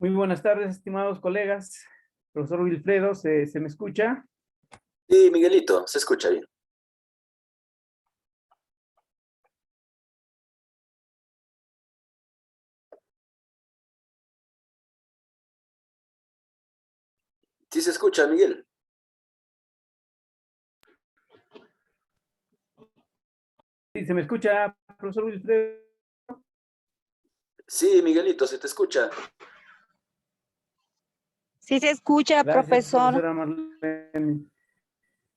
Muy buenas tardes, estimados colegas. Profesor Wilfredo, ¿se me escucha? Sí, Miguelito, se escucha bien. Sí se escucha, Miguel. Sí, ¿se me escucha, profesor Wilfredo? Sí, Miguelito, se te escucha. Sí se escucha, Gracias, profesor. profesora Marlene.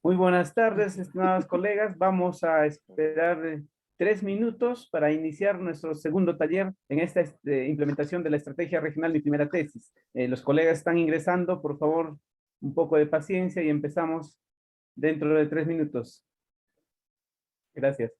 Muy buenas tardes, estimados colegas. Vamos a esperar 3 minutos para iniciar nuestro segundo taller en esta implementación de la estrategia regional, mi primera tesis. Los colegas están ingresando, por favor, un poco de paciencia y empezamos dentro de 3 minutos. Gracias.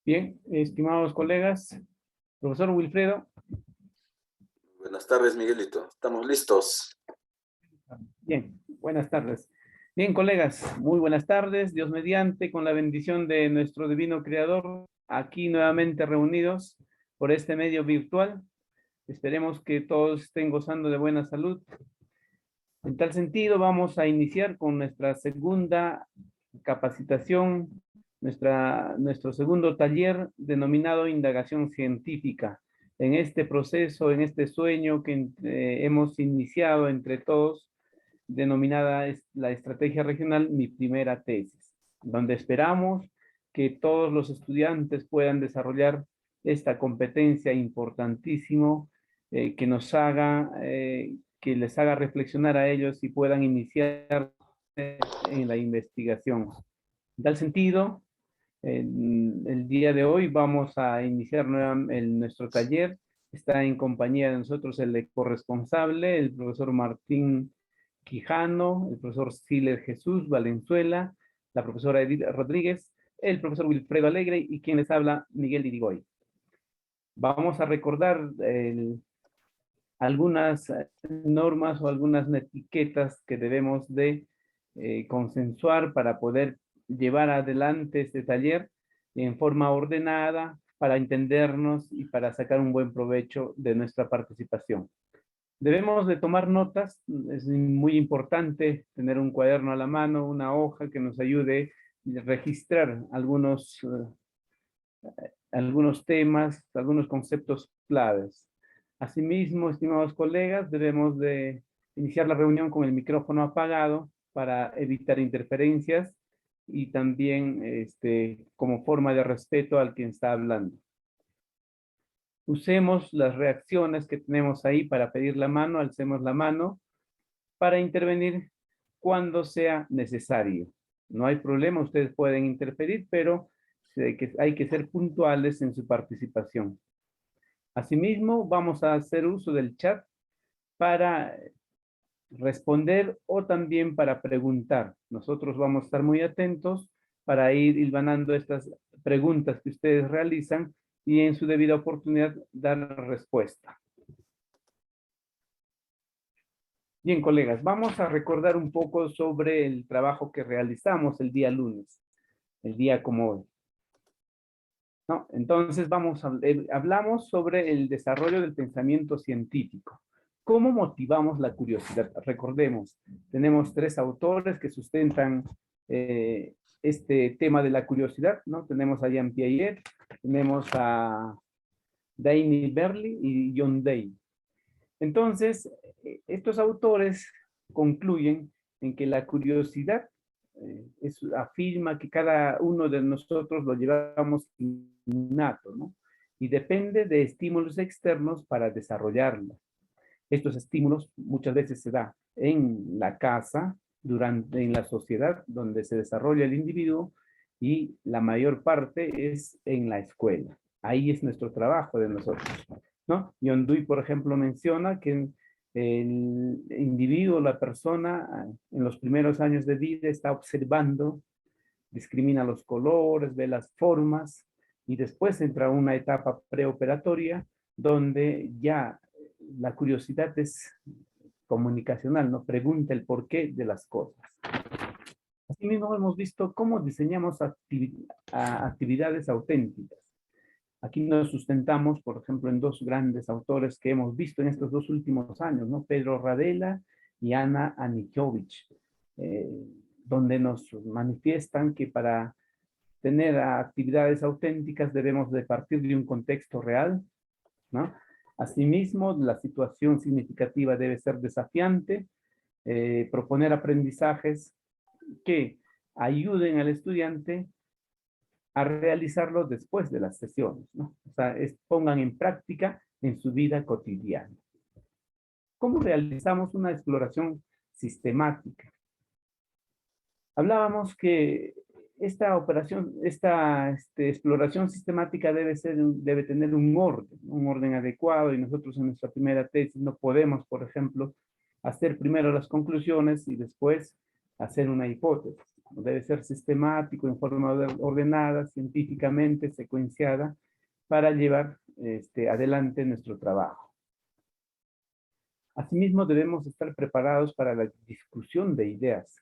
Bien, estimados colegas, profesor Wilfredo. Buenas tardes, Miguelito. Estamos listos. Bien, buenas tardes. Bien, colegas, muy buenas tardes. Dios mediante, con la bendición de nuestro divino Creador, aquí nuevamente reunidos por este medio virtual. Esperemos que todos estén gozando de buena salud. En tal sentido, vamos a iniciar con nuestra segunda capacitación, nuestro segundo taller denominado Indagación Científica. En este proceso, en este sueño que hemos iniciado entre todos, denominada la Estrategia Regional, mi primera tesis, donde esperamos que todos los estudiantes puedan desarrollar esta competencia importantísimo que nos haga, que les haga reflexionar a ellos y puedan iniciar en la investigación. En tal sentido, el día de hoy vamos a iniciar nuestro taller. Está en compañía de nosotros el corresponsable, el profesor Martín Quijano, el profesor Siler Jesús Valenzuela, la profesora Edith Rodríguez, el profesor Wilfredo Alegre y quien les habla, Miguel Irigoy. Vamos a recordar algunas normas o algunas etiquetas que debemos de consensuar para poder llevar adelante este taller en forma ordenada para entendernos y para sacar un buen provecho de nuestra participación. Debemos de tomar notas, es muy importante tener un cuaderno a la mano, una hoja que nos ayude a registrar algunos temas, algunos conceptos claves. Asimismo, estimados colegas, debemos de iniciar la reunión con el micrófono apagado para evitar interferencias y también como forma de respeto al quien está hablando. Usemos las reacciones que tenemos ahí para pedir la mano, alcemos la mano para intervenir cuando sea necesario. No hay problema, ustedes pueden interferir, pero hay que ser puntuales en su participación. Asimismo, vamos a hacer uso del chat para responder o también para preguntar. Nosotros vamos a estar muy atentos para ir hilvanando estas preguntas que ustedes realizan y en su debida oportunidad dar respuesta. Bien, colegas, vamos a recordar un poco sobre el trabajo que realizamos el día lunes, el día como hoy. ¿No? Entonces hablamos sobre el desarrollo del pensamiento científico. ¿Cómo motivamos la curiosidad? Recordemos, tenemos 3 autores que sustentan este tema de la curiosidad, ¿no? Tenemos a Jean Piaget, tenemos a Daniel Berkeley y John Day. Entonces, estos autores concluyen en que la curiosidad afirma que cada uno de nosotros lo llevamos innato, ¿no? Y depende de estímulos externos para desarrollarlo. Estos estímulos muchas veces se dan en la casa, en la sociedad donde se desarrolla el individuo y la mayor parte es en la escuela. Ahí es nuestro trabajo de nosotros, ¿no? John Dewey, por ejemplo, menciona que el individuo, la persona, en los primeros años de vida está observando, discrimina los colores, ve las formas y después entra a una etapa preoperatoria donde ya la curiosidad es comunicacional, ¿no? Pregunta el porqué de las cosas. Asimismo, hemos visto cómo diseñamos actividades auténticas. Aquí nos sustentamos, por ejemplo, en 2 grandes autores que hemos visto en estos 2 últimos años, ¿no? Pedro Radela y Ana Anichowicz, donde nos manifiestan que para tener actividades auténticas debemos de partir de un contexto real, ¿no? Asimismo, la situación significativa debe ser desafiante, proponer aprendizajes que ayuden al estudiante a realizarlo después de las sesiones, ¿no? O sea, pongan en práctica en su vida cotidiana. ¿Cómo realizamos una exploración sistemática? Hablábamos que esta exploración sistemática debe tener un orden adecuado, y nosotros en nuestra primera tesis no podemos, por ejemplo, hacer primero las conclusiones y después hacer una hipótesis. Debe ser sistemático, en forma ordenada, científicamente, secuenciada, para llevar adelante nuestro trabajo. Asimismo, debemos estar preparados para la discusión de ideas.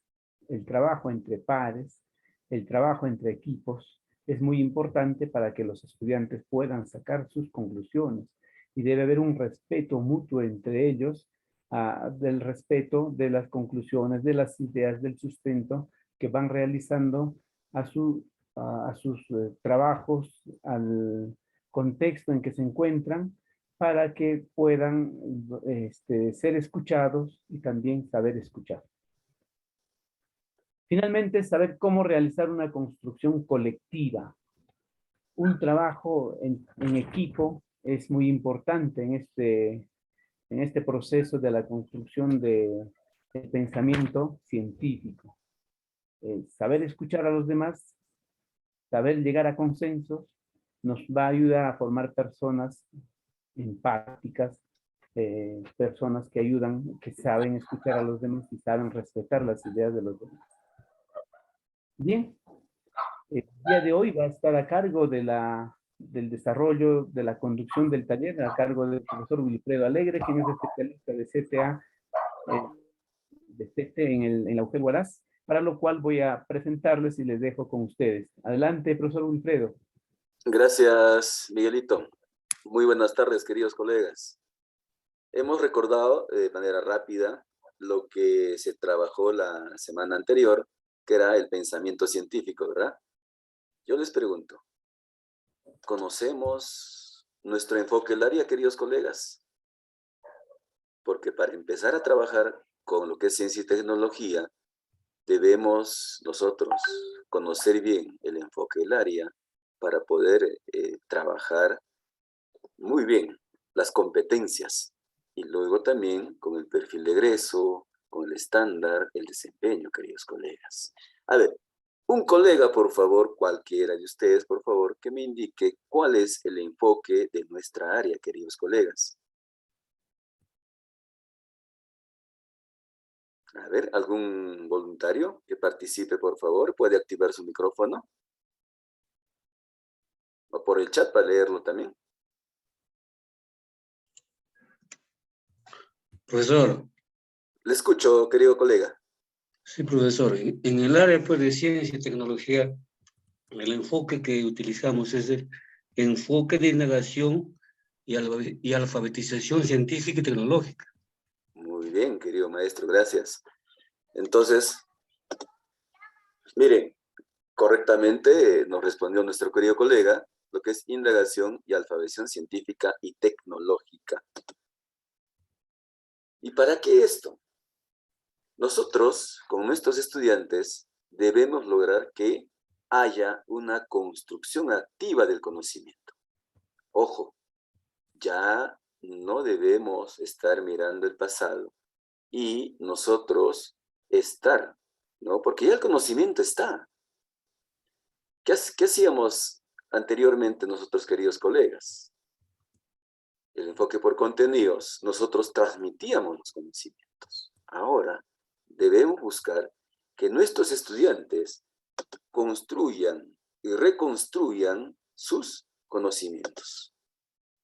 El trabajo entre pares, el trabajo entre equipos, es muy importante para que los estudiantes puedan sacar sus conclusiones. Y debe haber un respeto mutuo entre ellos, del respeto de las conclusiones, de las ideas, del sustento que van realizando a sus trabajos, al contexto en que se encuentran, para que puedan ser escuchados y también saber escuchar. Finalmente, saber cómo realizar una construcción colectiva. Un trabajo en equipo es muy importante en este proceso de la construcción del pensamiento científico. Saber escuchar a los demás, saber llegar a consensos, nos va a ayudar a formar personas empáticas, personas que ayudan, que saben escuchar a los demás y saben respetar las ideas de los demás. Bien, el día de hoy va a estar a cargo del desarrollo, de la conducción del taller, a cargo del profesor Wilfredo Alegre, quien es especialista de CTA, de CT en la UGEL Huaraz, para lo cual voy a presentarles y les dejo con ustedes. Adelante, profesor Wilfredo. Gracias, Miguelito. Muy buenas tardes, queridos colegas. Hemos recordado de manera rápida lo que se trabajó la semana anterior, que era el pensamiento científico, ¿verdad? Yo les pregunto, ¿conocemos nuestro enfoque del área, queridos colegas? Porque para empezar a trabajar con lo que es ciencia y tecnología, debemos nosotros conocer bien el enfoque del área para poder trabajar muy bien las competencias y luego también con el perfil de egreso, con el estándar, el desempeño, queridos colegas. A ver, un colega, por favor, cualquiera de ustedes, por favor, que me indique cuál es el enfoque de nuestra área, queridos colegas. A ver, ¿algún voluntario que participe, por favor? ¿Puede activar su micrófono? O por el chat para leerlo también. Profesor. Le escucho, querido colega. Sí, profesor. En el área pues, de ciencia y tecnología, el enfoque que utilizamos es el enfoque de indagación y alfabetización científica y tecnológica. Muy bien, querido maestro, gracias. Entonces, miren, correctamente nos respondió nuestro querido colega lo que es indagación y alfabetización científica y tecnológica. ¿Y para qué esto? Nosotros, como nuestros estudiantes, debemos lograr que haya una construcción activa del conocimiento. Ojo, ya no debemos estar mirando el pasado y nosotros estar, ¿no? Porque ya el conocimiento está. ¿Qué hacíamos anteriormente nosotros, queridos colegas? El enfoque por contenidos, nosotros transmitíamos los conocimientos. Ahora debemos buscar que nuestros estudiantes construyan y reconstruyan sus conocimientos,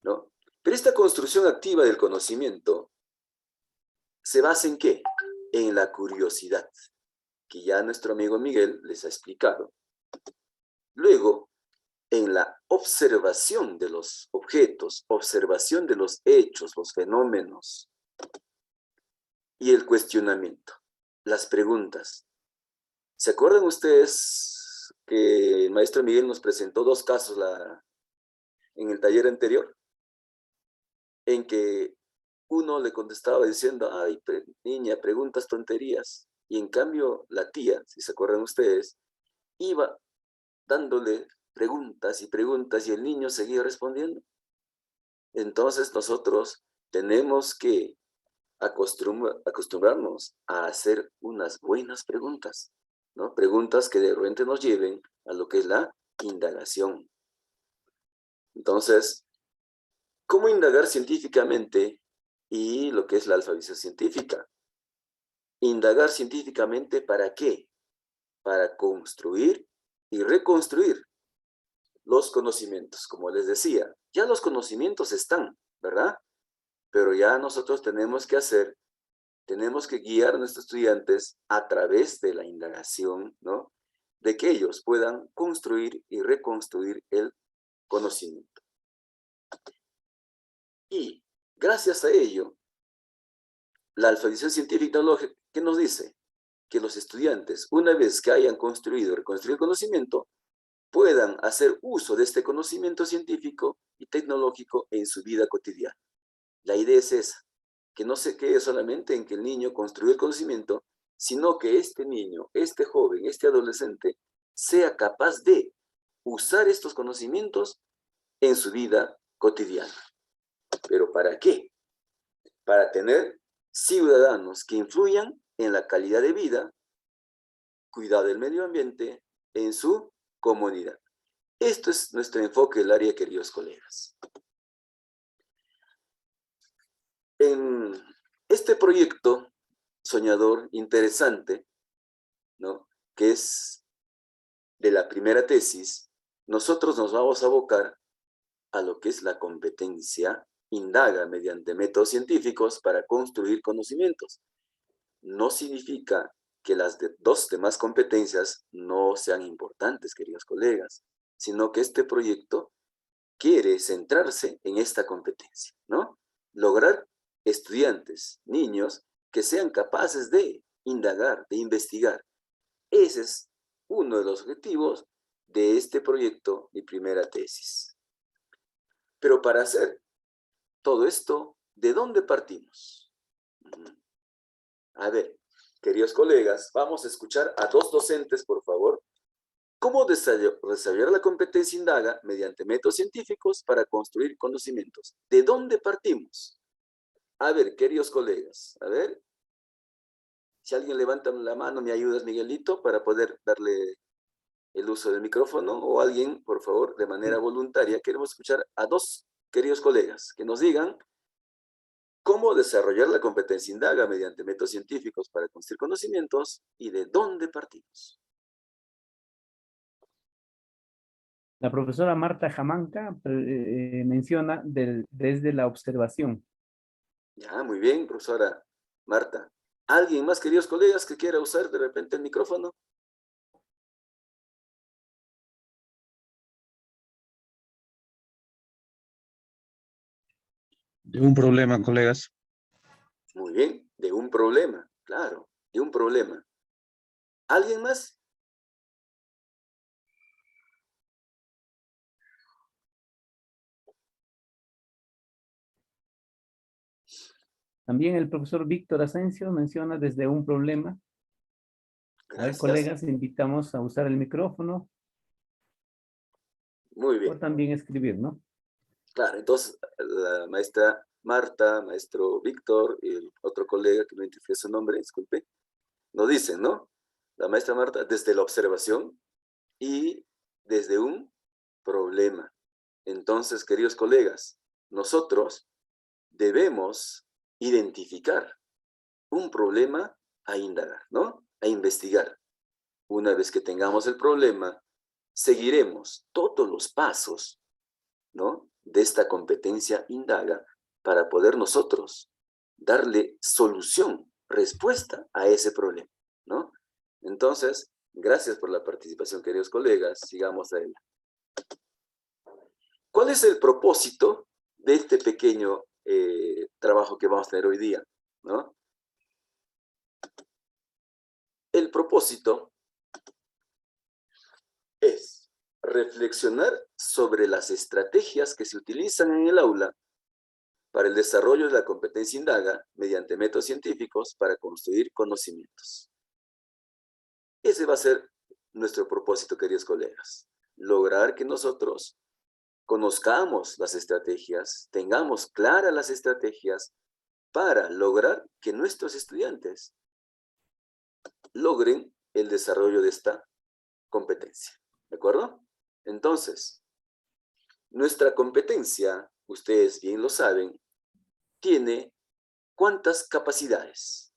¿no? Pero esta construcción activa del conocimiento se basa en ¿qué? En la curiosidad, que ya nuestro amigo Miguel les ha explicado. Luego, en la observación de los objetos, observación de los hechos, los fenómenos, y el cuestionamiento, las preguntas. ¿Se acuerdan ustedes que el maestro Miguel nos presentó dos casos en el taller anterior? En que uno le contestaba diciendo, ay, niña, preguntas tonterías. Y en cambio la tía, si se acuerdan ustedes, iba dándole preguntas y preguntas y el niño seguía respondiendo. Entonces nosotros tenemos que acostumbrarnos a hacer unas buenas preguntas, ¿no? Preguntas que de repente nos lleven a lo que es la indagación. Entonces, ¿cómo indagar científicamente y lo que es la alfabetización científica? Indagar científicamente, ¿para qué? para construir y reconstruir los conocimientos. Como les decía, ya los conocimientos están, ¿verdad? Pero ya nosotros tenemos que guiar a nuestros estudiantes a través de la indagación, ¿no? De que ellos puedan construir y reconstruir el conocimiento. Y gracias a ello, la alfabetización científica y tecnológica, ¿qué nos dice? Que los estudiantes, una vez que hayan construido y reconstruido el conocimiento, puedan hacer uso de este conocimiento científico y tecnológico en su vida cotidiana. La idea es esa, que no se quede solamente en que el niño construyó el conocimiento, sino que este niño, este joven, este adolescente, sea capaz de usar estos conocimientos en su vida cotidiana. ¿Pero para qué? Para tener ciudadanos que influyan en la calidad de vida, cuidado del medio ambiente, en su comunidad. Esto es nuestro enfoque del área, queridos colegas. En este proyecto soñador, interesante, ¿no? Que es de la primera tesis, nosotros nos vamos a abocar a lo que es la competencia indaga mediante métodos científicos para construir conocimientos. No significa que las dos demás competencias no sean importantes, queridos colegas, sino que este proyecto quiere centrarse en esta competencia, ¿no? Lograr estudiantes, niños, que sean capaces de indagar, de investigar. Ese es uno de los objetivos de este proyecto, mi primera tesis. Pero para hacer todo esto, ¿de dónde partimos? A ver, queridos colegas, vamos a escuchar a dos docentes, por favor. ¿Cómo desarrollar la competencia indaga mediante métodos científicos para construir conocimientos? ¿De dónde partimos? A ver, queridos colegas, a ver. Si alguien levanta la mano, ¿me ayudas, Miguelito, para poder darle el uso del micrófono? O alguien, por favor, de manera voluntaria. Queremos escuchar a dos queridos colegas que nos digan cómo desarrollar la competencia indaga mediante métodos científicos para construir conocimientos y de dónde partimos. La profesora Marta Jamanca menciona desde la observación. Ya, muy bien, profesora Marta. ¿Alguien más, queridos colegas, que quiera usar de repente el micrófono? De un problema, colegas. Muy bien, de un problema, claro, de un problema. ¿Alguien más? También el profesor Víctor Asensio menciona desde un problema. A ver, Gracias. colegas, invitamos a usar el micrófono Muy o bien. también escribir, ¿no? Claro, entonces la maestra Marta, maestro Víctor y el otro colega que no identifique su nombre, disculpe, nos dicen, ¿no? La maestra Marta, desde la observación y desde un problema. Entonces, queridos colegas, nosotros debemos identificar un problema a indagar, ¿no? A investigar. Una vez que tengamos el problema, seguiremos todos los pasos, ¿no? De esta competencia indaga para poder nosotros darle solución, respuesta a ese problema, ¿no? Entonces, gracias por la participación, queridos colegas. Sigamos adelante. ¿Cuál es el propósito de este pequeño trabajo que vamos a tener hoy día, ¿no? El propósito es reflexionar sobre las estrategias que se utilizan en el aula para el desarrollo de la competencia indaga mediante métodos científicos para construir conocimientos. Ese va a ser nuestro propósito, queridos colegas. Lograr que nosotros conozcamos las estrategias, tengamos claras las estrategias para lograr que nuestros estudiantes logren el desarrollo de esta competencia. ¿De acuerdo? Entonces, nuestra competencia, ustedes bien lo saben, tiene ¿cuántas capacidades?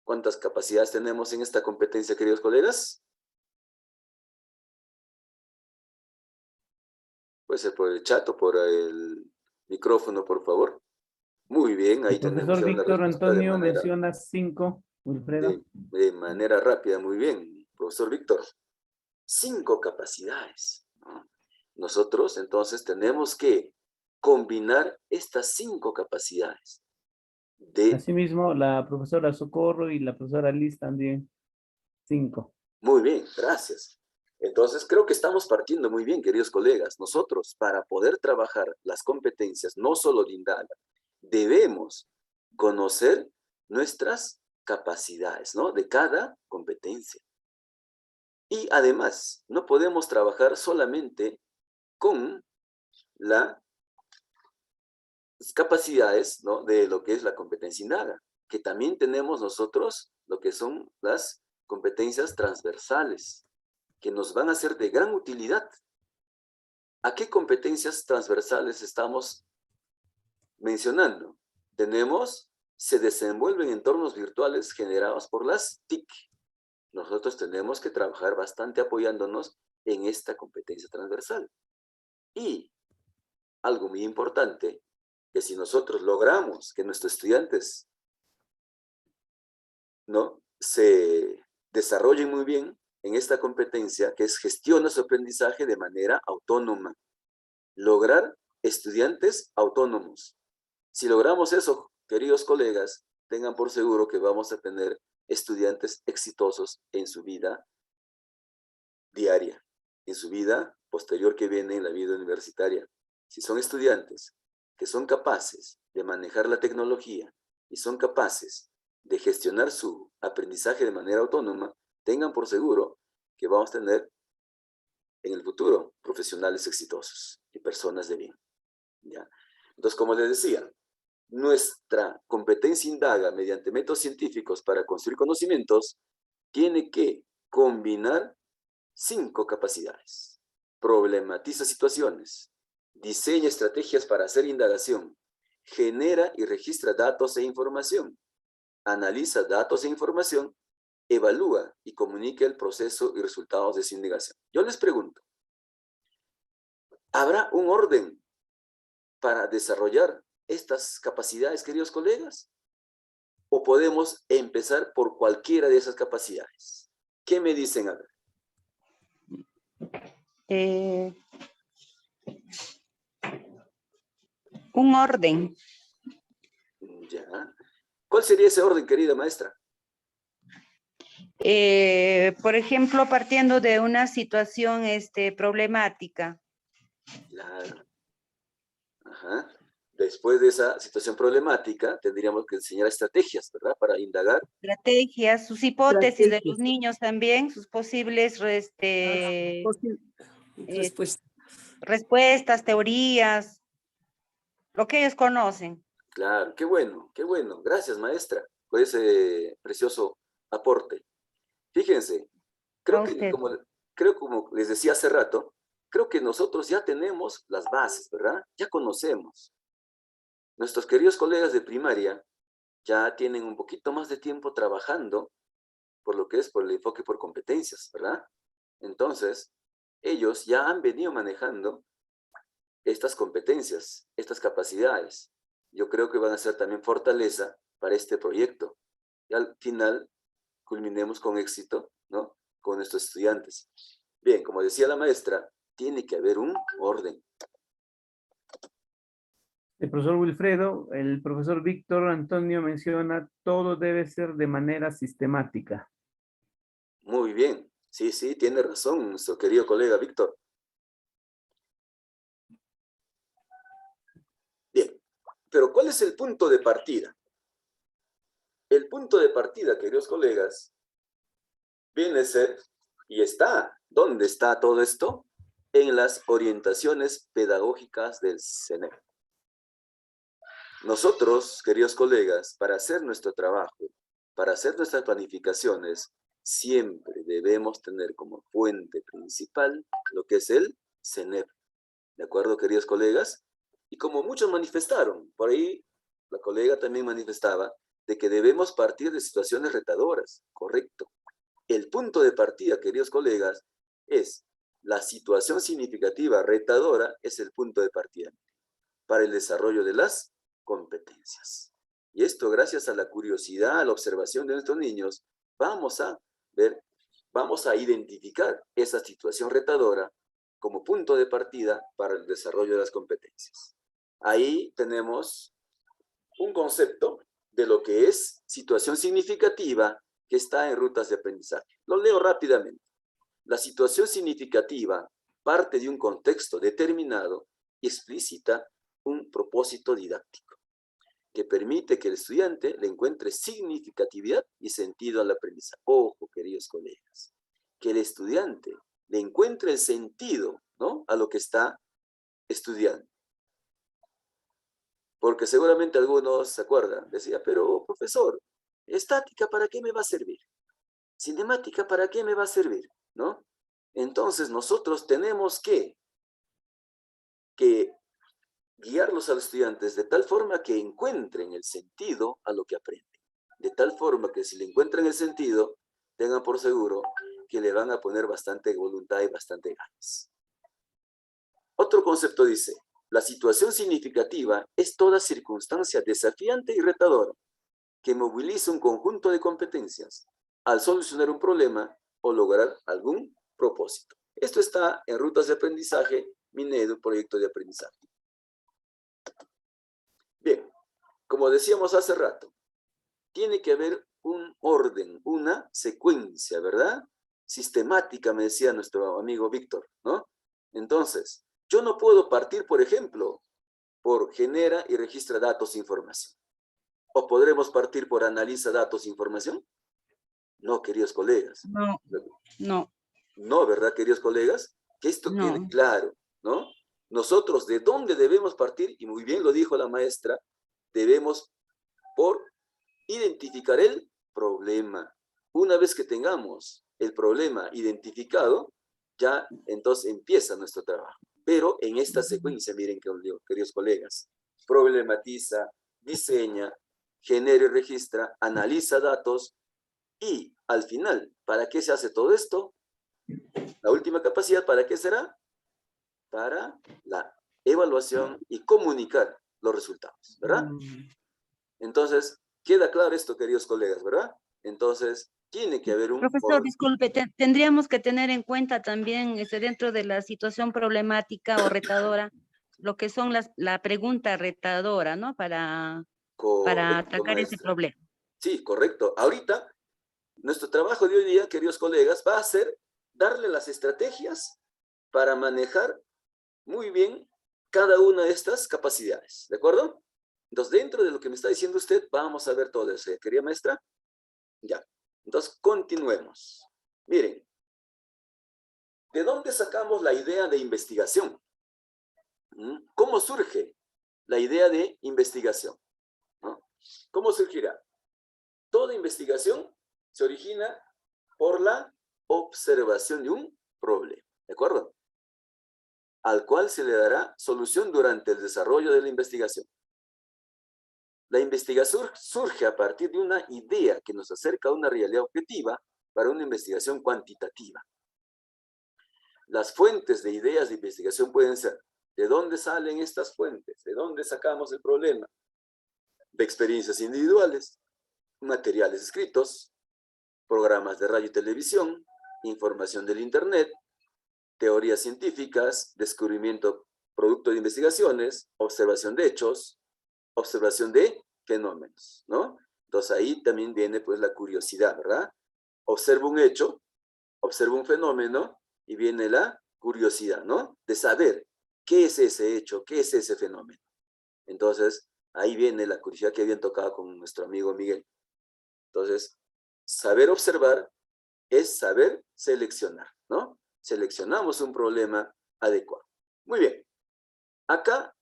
¿Cuántas capacidades tenemos en esta competencia, queridos colegas? Puede ser por el chat o por el micrófono, por favor. Muy bien, ahí El tenemos profesor ya una Víctor respuesta Antonio menciona 5, Wilfredo. de manera rápida. Muy bien, profesor Víctor. 5 capacidades, ¿no? Nosotros entonces tenemos que combinar estas 5 capacidades. Asimismo, la profesora Socorro y la profesora Liz también, 5. Muy bien, gracias. Entonces creo que estamos partiendo muy bien, queridos colegas. Nosotros, para poder trabajar las competencias, no solo de Indaga, debemos conocer nuestras capacidades, ¿no? De cada competencia. Y además, no podemos trabajar solamente con las capacidades, ¿no? De lo que es la competencia Indaga, que también tenemos nosotros lo que son las competencias transversales, que nos van a ser de gran utilidad. ¿A qué competencias transversales estamos mencionando? Se desenvuelven entornos virtuales generados por las TIC. Nosotros tenemos que trabajar bastante apoyándonos en esta competencia transversal. Y algo muy importante, que si nosotros logramos que nuestros estudiantes, ¿no?, se desarrollen muy bien en esta competencia, que es gestiona su aprendizaje de manera autónoma. Lograr estudiantes autónomos. Si logramos eso, queridos colegas, tengan por seguro que vamos a tener estudiantes exitosos en su vida diaria, en su vida posterior que viene en la vida universitaria. Si son estudiantes que son capaces de manejar la tecnología y son capaces de gestionar su aprendizaje de manera autónoma, tengan por seguro que vamos a tener en el futuro profesionales exitosos y personas de bien, ¿ya? Entonces, como les decía, nuestra competencia Indaga mediante métodos científicos para construir conocimientos tiene que combinar 5 capacidades. Problematiza situaciones, diseña estrategias para hacer indagación, genera y registra datos e información, analiza datos e información, evalúa y comunica el proceso y resultados de su indagación. Yo les pregunto, ¿habrá un orden para desarrollar estas capacidades, queridos colegas? ¿O podemos empezar por cualquiera de esas capacidades? ¿Qué me dicen? A ver. Un orden. Ya. ¿Cuál sería ese orden, querida maestra? Por ejemplo, partiendo de una situación problemática. Claro. Ajá. Después de esa situación problemática, tendríamos que enseñar estrategias, ¿verdad? Para indagar. Estrategias, sus hipótesis de los niños también, sus posibles respuestas, teorías, lo que ellos conocen. Claro, qué bueno, qué bueno. Gracias, maestra, por ese precioso aporte. Fíjense, creo como les decía hace rato, creo que nosotros ya tenemos las bases, ¿verdad? Ya conocemos. Nuestros queridos colegas de primaria ya tienen un poquito más de tiempo trabajando por lo que es por el enfoque por competencias, ¿verdad? Entonces, ellos ya han venido manejando estas competencias, estas capacidades. Yo creo que van a ser también fortaleza para este proyecto. Y al final, culminemos con éxito, ¿no?, con nuestros estudiantes. Bien, como decía la maestra, tiene que haber un orden. El profesor Wilfredo, el profesor Víctor Antonio menciona, todo debe ser de manera sistemática. Muy bien. Sí, sí, tiene razón nuestro querido colega Víctor. Bien, pero ¿cuál es el punto de partida? El punto de partida, queridos colegas, viene a ser, y está, ¿dónde está todo esto? En las orientaciones pedagógicas del CENEP. Nosotros, queridos colegas, para hacer nuestro trabajo, para hacer nuestras planificaciones, siempre debemos tener como fuente principal lo que es el CENEP. ¿De acuerdo, queridos colegas? Y como muchos manifestaron, por ahí la colega también manifestaba, de que debemos partir de situaciones retadoras, correcto. El punto de partida, queridos colegas, es la situación significativa retadora, es el punto de partida para el desarrollo de las competencias. Y esto, gracias a la curiosidad, a la observación de nuestros niños, vamos a ver, vamos a identificar esa situación retadora como punto de partida para el desarrollo de las competencias. Ahí tenemos un concepto de lo que es situación significativa que está en rutas de aprendizaje. Lo leo rápidamente. La situación significativa parte de un contexto determinado y explicita un propósito didáctico que permite que el estudiante le encuentre significatividad y sentido al aprendizaje. Ojo, queridos colegas, que el estudiante le encuentre el sentido, ¿no?, a lo que está estudiando. Porque seguramente algunos se acuerdan, decía, pero profesor, estática, ¿para qué me va a servir? Cinemática, ¿para qué me va a servir? ¿No? Entonces nosotros tenemos que guiarlos a los estudiantes de tal forma que encuentren el sentido a lo que aprenden. De tal forma que si le encuentran el sentido, tengan por seguro que le van a poner bastante voluntad y bastante ganas. Otro concepto dice, la situación significativa es toda circunstancia desafiante y retadora que moviliza un conjunto de competencias al solucionar un problema o lograr algún propósito. Esto está en Rutas de Aprendizaje, Minedu, proyecto de aprendizaje. Bien, como decíamos hace rato, tiene que haber un orden, una secuencia, ¿verdad? Sistemática, me decía nuestro amigo Víctor, ¿no? Entonces, yo no puedo partir, por ejemplo, por genera y registra datos e información. ¿O podremos partir por analiza datos e información? No, queridos colegas. No, no. No, ¿verdad, queridos colegas? Que esto No. quede claro, ¿no? Nosotros, ¿de dónde debemos partir? Y muy bien lo dijo la maestra, debemos por identificar el problema. Una vez que tengamos el problema identificado, ya entonces empieza nuestro trabajo. Pero en esta secuencia, miren, queridos colegas, problematiza, diseña, genera y registra, analiza datos y al final, ¿para qué se hace todo esto? La última capacidad, ¿para qué será? Para la evaluación y comunicar los resultados, ¿verdad? Entonces, queda claro esto, queridos colegas, ¿verdad? Entonces, tiene que haber un Profesor, orden. disculpe, tendríamos que tener en cuenta también dentro de la situación problemática o retadora, lo que son la pregunta retadora, ¿no? Para Correcto, atacar ese maestra. problema. Sí, correcto. Ahorita, nuestro trabajo de hoy día, queridos colegas, va a ser darle las estrategias para manejar muy bien cada una de estas capacidades, ¿de acuerdo? Entonces, dentro de lo que me está diciendo usted, vamos a ver todo eso. ¿Quería, maestra? Ya. Entonces, continuemos. Miren, ¿de dónde sacamos la idea de investigación? ¿Cómo surge la idea de investigación? ¿No? ¿Cómo surgirá? Toda investigación se origina por la observación de un problema, ¿de acuerdo? Al cual se le dará solución durante el desarrollo de la investigación. La investigación surge a partir de una idea que nos acerca a una realidad objetiva para una investigación cuantitativa. Las fuentes de ideas de investigación pueden ser, ¿de dónde salen estas fuentes? ¿De dónde sacamos el problema? De experiencias individuales, materiales escritos, programas de radio y televisión, información del Internet, teorías científicas, descubrimiento producto de investigaciones, observación de hechos, observación de fenómenos, ¿no? Entonces ahí también viene pues la curiosidad, ¿verdad? Observo un hecho, observo un fenómeno y viene la curiosidad, ¿no? De saber qué es ese hecho, qué es ese fenómeno. Entonces ahí viene la curiosidad que habían tocado con nuestro amigo Miguel. Entonces, saber observar es saber seleccionar, ¿no? Seleccionamos un problema adecuado. Muy bien. Acá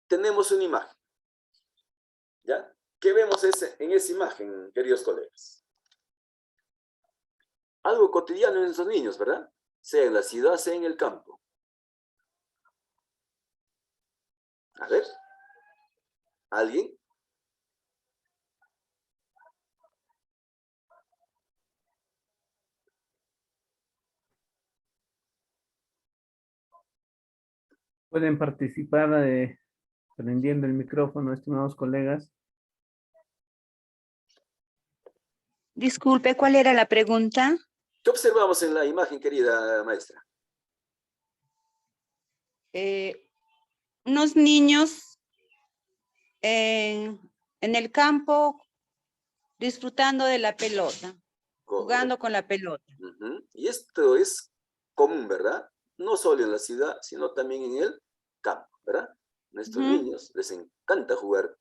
tenemos una imagen. ¿Ya? ¿Qué vemos en esa imagen, queridos colegas? Algo cotidiano en esos niños, ¿verdad? Sea en la ciudad, sea en el campo. A ver. ¿Alguien? Pueden participar prendiendo el micrófono, estimados colegas. Disculpe, ¿cuál era la pregunta? ¿Qué observamos en la imagen, querida maestra? Unos niños en el campo disfrutando de la pelota, jugando con la pelota. Ujú. Y esto es común, ¿verdad? No solo en la ciudad, sino también en el campo, ¿verdad? Nuestros niños les encanta jugar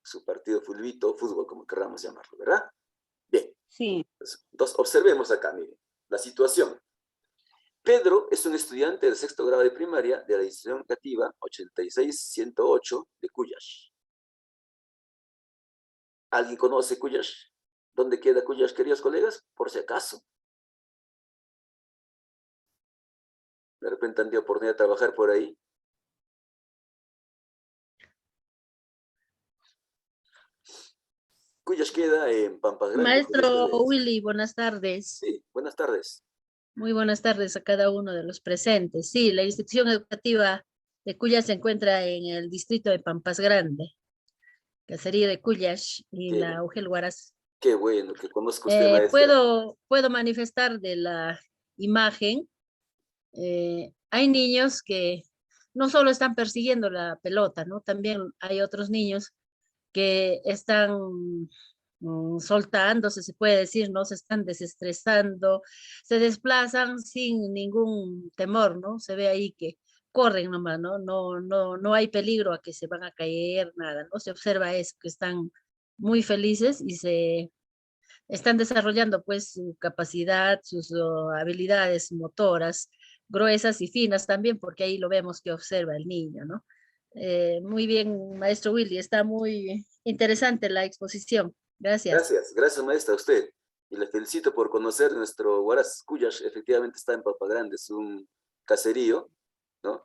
su partido de fútbol, como queramos llamarlo, ¿verdad? Bien. Sí. Entonces, observemos acá, miren, la situación. Pedro es un estudiante del 6º grado de primaria de la institución educativa 86108 de Cuyash. ¿Alguien conoce Cuyash? ¿Dónde queda Cuyash, queridos colegas? Por si acaso. De repente han tenido oportunidad de trabajar por ahí. Cuyash queda en Pampas Grandes. Maestro Willy, buenas tardes. Sí, buenas tardes. Muy buenas tardes a cada uno de los presentes. Sí, la institución educativa de Cuyas se encuentra en el distrito de Pampas Grande, casería de Cuyas y la Ugel Huaraz. Qué bueno que conozca usted, maestra. Puedo manifestar de la imagen. Hay niños que no solo están persiguiendo la pelota, ¿no? También hay otros niños que están soltándose, se puede decir, ¿no? Se están desestresando, se desplazan sin ningún temor, ¿no? Se ve ahí que corren nomás, ¿no? No hay peligro a que se van a caer, nada, ¿no? Se observa eso, que están muy felices y se están desarrollando pues su capacidad, sus habilidades motoras, gruesas y finas también, porque ahí lo vemos que observa el niño, ¿no? Muy bien, maestro Willy, está muy interesante la exposición. Gracias. Gracias maestra a usted. Y le felicito por conocer nuestro Huaraz. Cuyash efectivamente está en Pampas Grande, es un caserío, ¿no?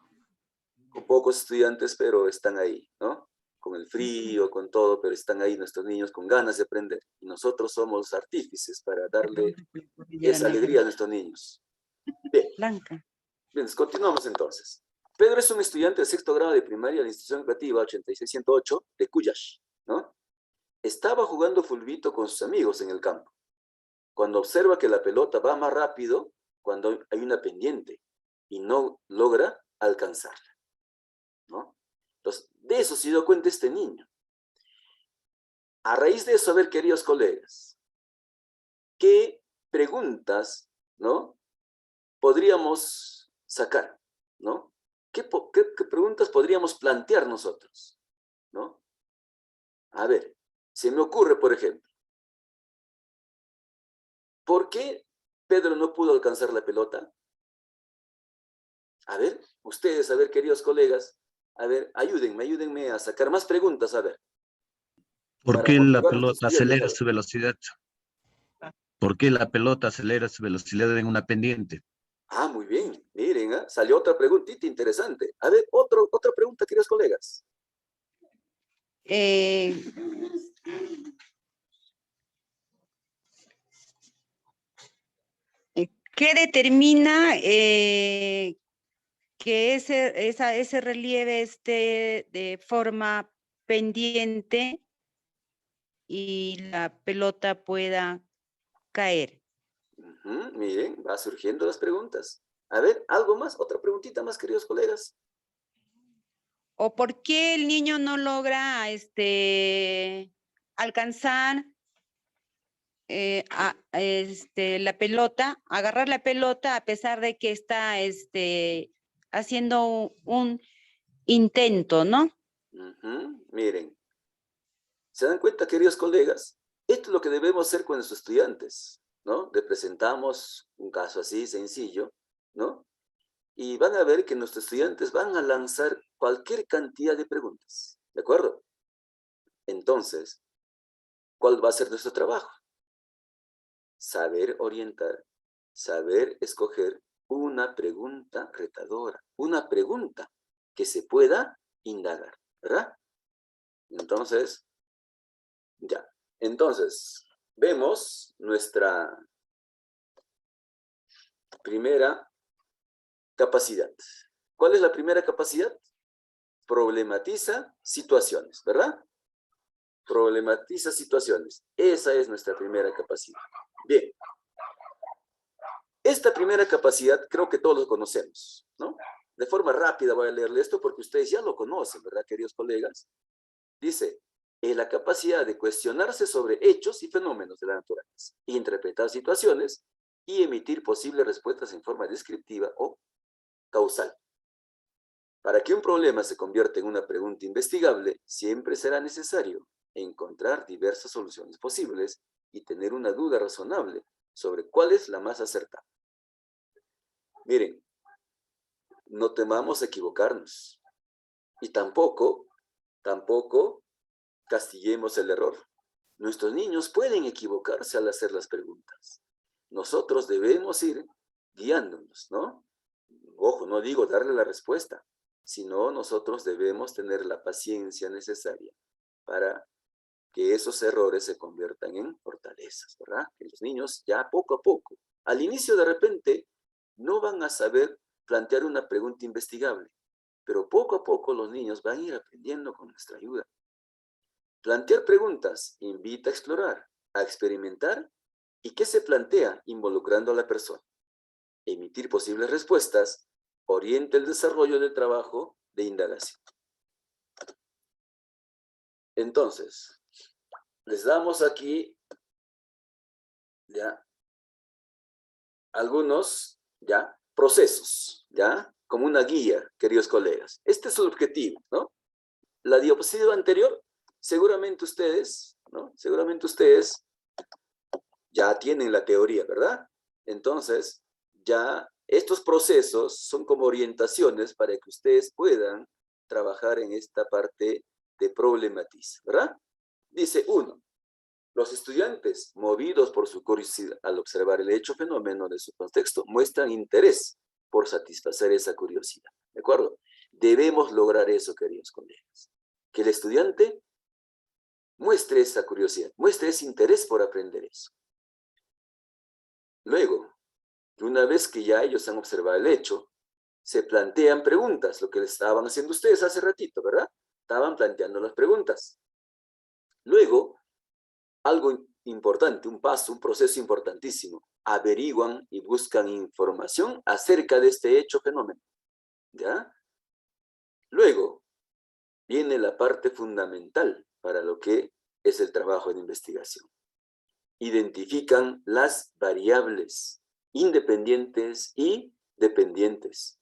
Con pocos estudiantes, pero están ahí, ¿no? Con el frío, con todo, pero están ahí nuestros niños con ganas de aprender. Y nosotros somos artífices para darle esa alegría a nuestros niños. Bien. Blanca. Bien, continuamos entonces. Pedro es un estudiante del 6º grado de primaria de la institución educativa 86108 de Cuyash, ¿no? Estaba jugando fulbito con sus amigos en el campo, cuando observa que la pelota va más rápido cuando hay una pendiente y no logra alcanzarla, ¿no? Entonces, de eso se dio cuenta este niño. A raíz de eso, a ver, queridos colegas, ¿qué preguntas, ¿no? podríamos sacar, ¿no? ¿Qué preguntas podríamos plantear nosotros, ¿no? A ver, se me ocurre, por ejemplo, ¿por qué Pedro no pudo alcanzar la pelota? A ver, ustedes, a ver, queridos colegas, a ver, ayúdenme a sacar más preguntas, a ver. ¿Por qué la pelota acelera su velocidad? ¿Por qué la pelota acelera su velocidad en una pendiente? Ah, muy bien, miren, salió otra preguntita interesante. A ver, otra pregunta, queridos colegas. ¿Qué determina que ese relieve esté de forma pendiente y la pelota pueda caer? Miren, va surgiendo las preguntas. A ver, ¿algo más? ¿Otra preguntita más, queridos colegas? ¿O por qué el niño no logra alcanzar la pelota, agarrar la pelota a pesar de que está haciendo un intento, ¿no? Miren, ¿se dan cuenta, queridos colegas? Esto es lo que debemos hacer con nuestros estudiantes, ¿no? Le presentamos un caso así sencillo, ¿no? Y van a ver que nuestros estudiantes van a lanzar cualquier cantidad de preguntas, ¿de acuerdo? Entonces, ¿cuál va a ser nuestro trabajo? Saber orientar, saber escoger una pregunta retadora, una pregunta que se pueda indagar, ¿verdad? Entonces, ya. Entonces, vemos nuestra primera capacidad. ¿Cuál es la primera capacidad? problematiza situaciones, ¿verdad? Problematiza situaciones. Esa es nuestra primera capacidad. Bien. Esta primera capacidad creo que todos lo conocemos, ¿no? De forma rápida voy a leerle esto porque ustedes ya lo conocen, ¿verdad, queridos colegas? Dice, es la capacidad de cuestionarse sobre hechos y fenómenos de la naturaleza, interpretar situaciones y emitir posibles respuestas en forma descriptiva o causal. Para que un problema se convierta en una pregunta investigable, siempre será necesario encontrar diversas soluciones posibles y tener una duda razonable sobre cuál es la más acertada. Miren, no temamos equivocarnos y tampoco castiguemos el error. Nuestros niños pueden equivocarse al hacer las preguntas. Nosotros debemos ir guiándonos, ¿no? Ojo, no digo darle la respuesta, sino nosotros debemos tener la paciencia necesaria para que esos errores se conviertan en fortalezas, ¿verdad? Que los niños ya poco a poco, al inicio de repente, no van a saber plantear una pregunta investigable, pero poco a poco los niños van a ir aprendiendo con nuestra ayuda. Plantear preguntas invita a explorar, a experimentar y qué se plantea involucrando a la persona. Emitir posibles respuestas orienta el desarrollo del trabajo de indagación. Entonces, les damos aquí ya algunos procesos, como una guía, queridos colegas. Este es el objetivo, ¿no? La diapositiva anterior, seguramente ustedes, ¿no? Seguramente ustedes ya tienen la teoría, ¿verdad? Entonces, ya estos procesos son como orientaciones para que ustedes puedan trabajar en esta parte de problematización, ¿verdad? Dice 1. Los estudiantes, movidos por su curiosidad al observar el hecho fenómeno de su contexto, muestran interés por satisfacer esa curiosidad. ¿De acuerdo? Debemos lograr eso, queridos colegas. Que el estudiante muestre esa curiosidad, muestre ese interés por aprender eso. Luego, una vez que ya ellos han observado el hecho, se plantean preguntas, lo que estaban haciendo ustedes hace ratito, ¿verdad? Estaban planteando las preguntas. Luego, algo importante, un proceso importantísimo. Averiguan y buscan información acerca de este hecho fenómeno. ¿Ya? Luego, viene la parte fundamental para lo que es el trabajo de investigación. Identifican las variables independientes y dependientes.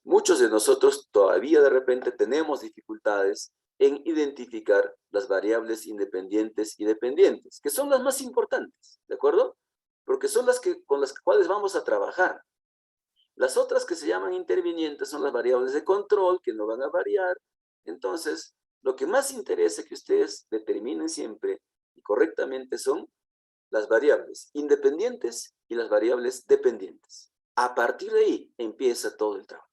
Muchos de nosotros todavía de repente tenemos dificultades en identificar las variables independientes y dependientes, que son las más importantes, ¿de acuerdo? Porque son con las cuales vamos a trabajar. Las otras que se llaman intervinientes son las variables de control, que no van a variar. Entonces, lo que más interesa que ustedes determinen siempre y correctamente son las variables independientes y las variables dependientes. A partir de ahí empieza todo el trabajo.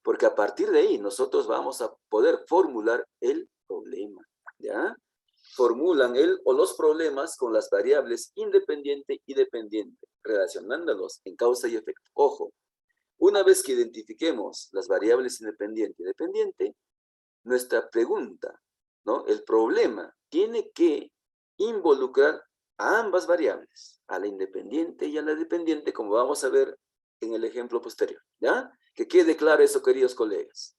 Porque a partir de ahí nosotros vamos a poder formular el problema, ¿ya? Formulan los problemas con las variables independiente y dependiente, relacionándolos en causa y efecto. Ojo, una vez que identifiquemos las variables independiente y dependiente, nuestra pregunta, ¿no? El problema tiene que involucrar a ambas variables, a la independiente y a la dependiente, como vamos a ver en el ejemplo posterior, ¿ya? Que quede claro eso, queridos colegas.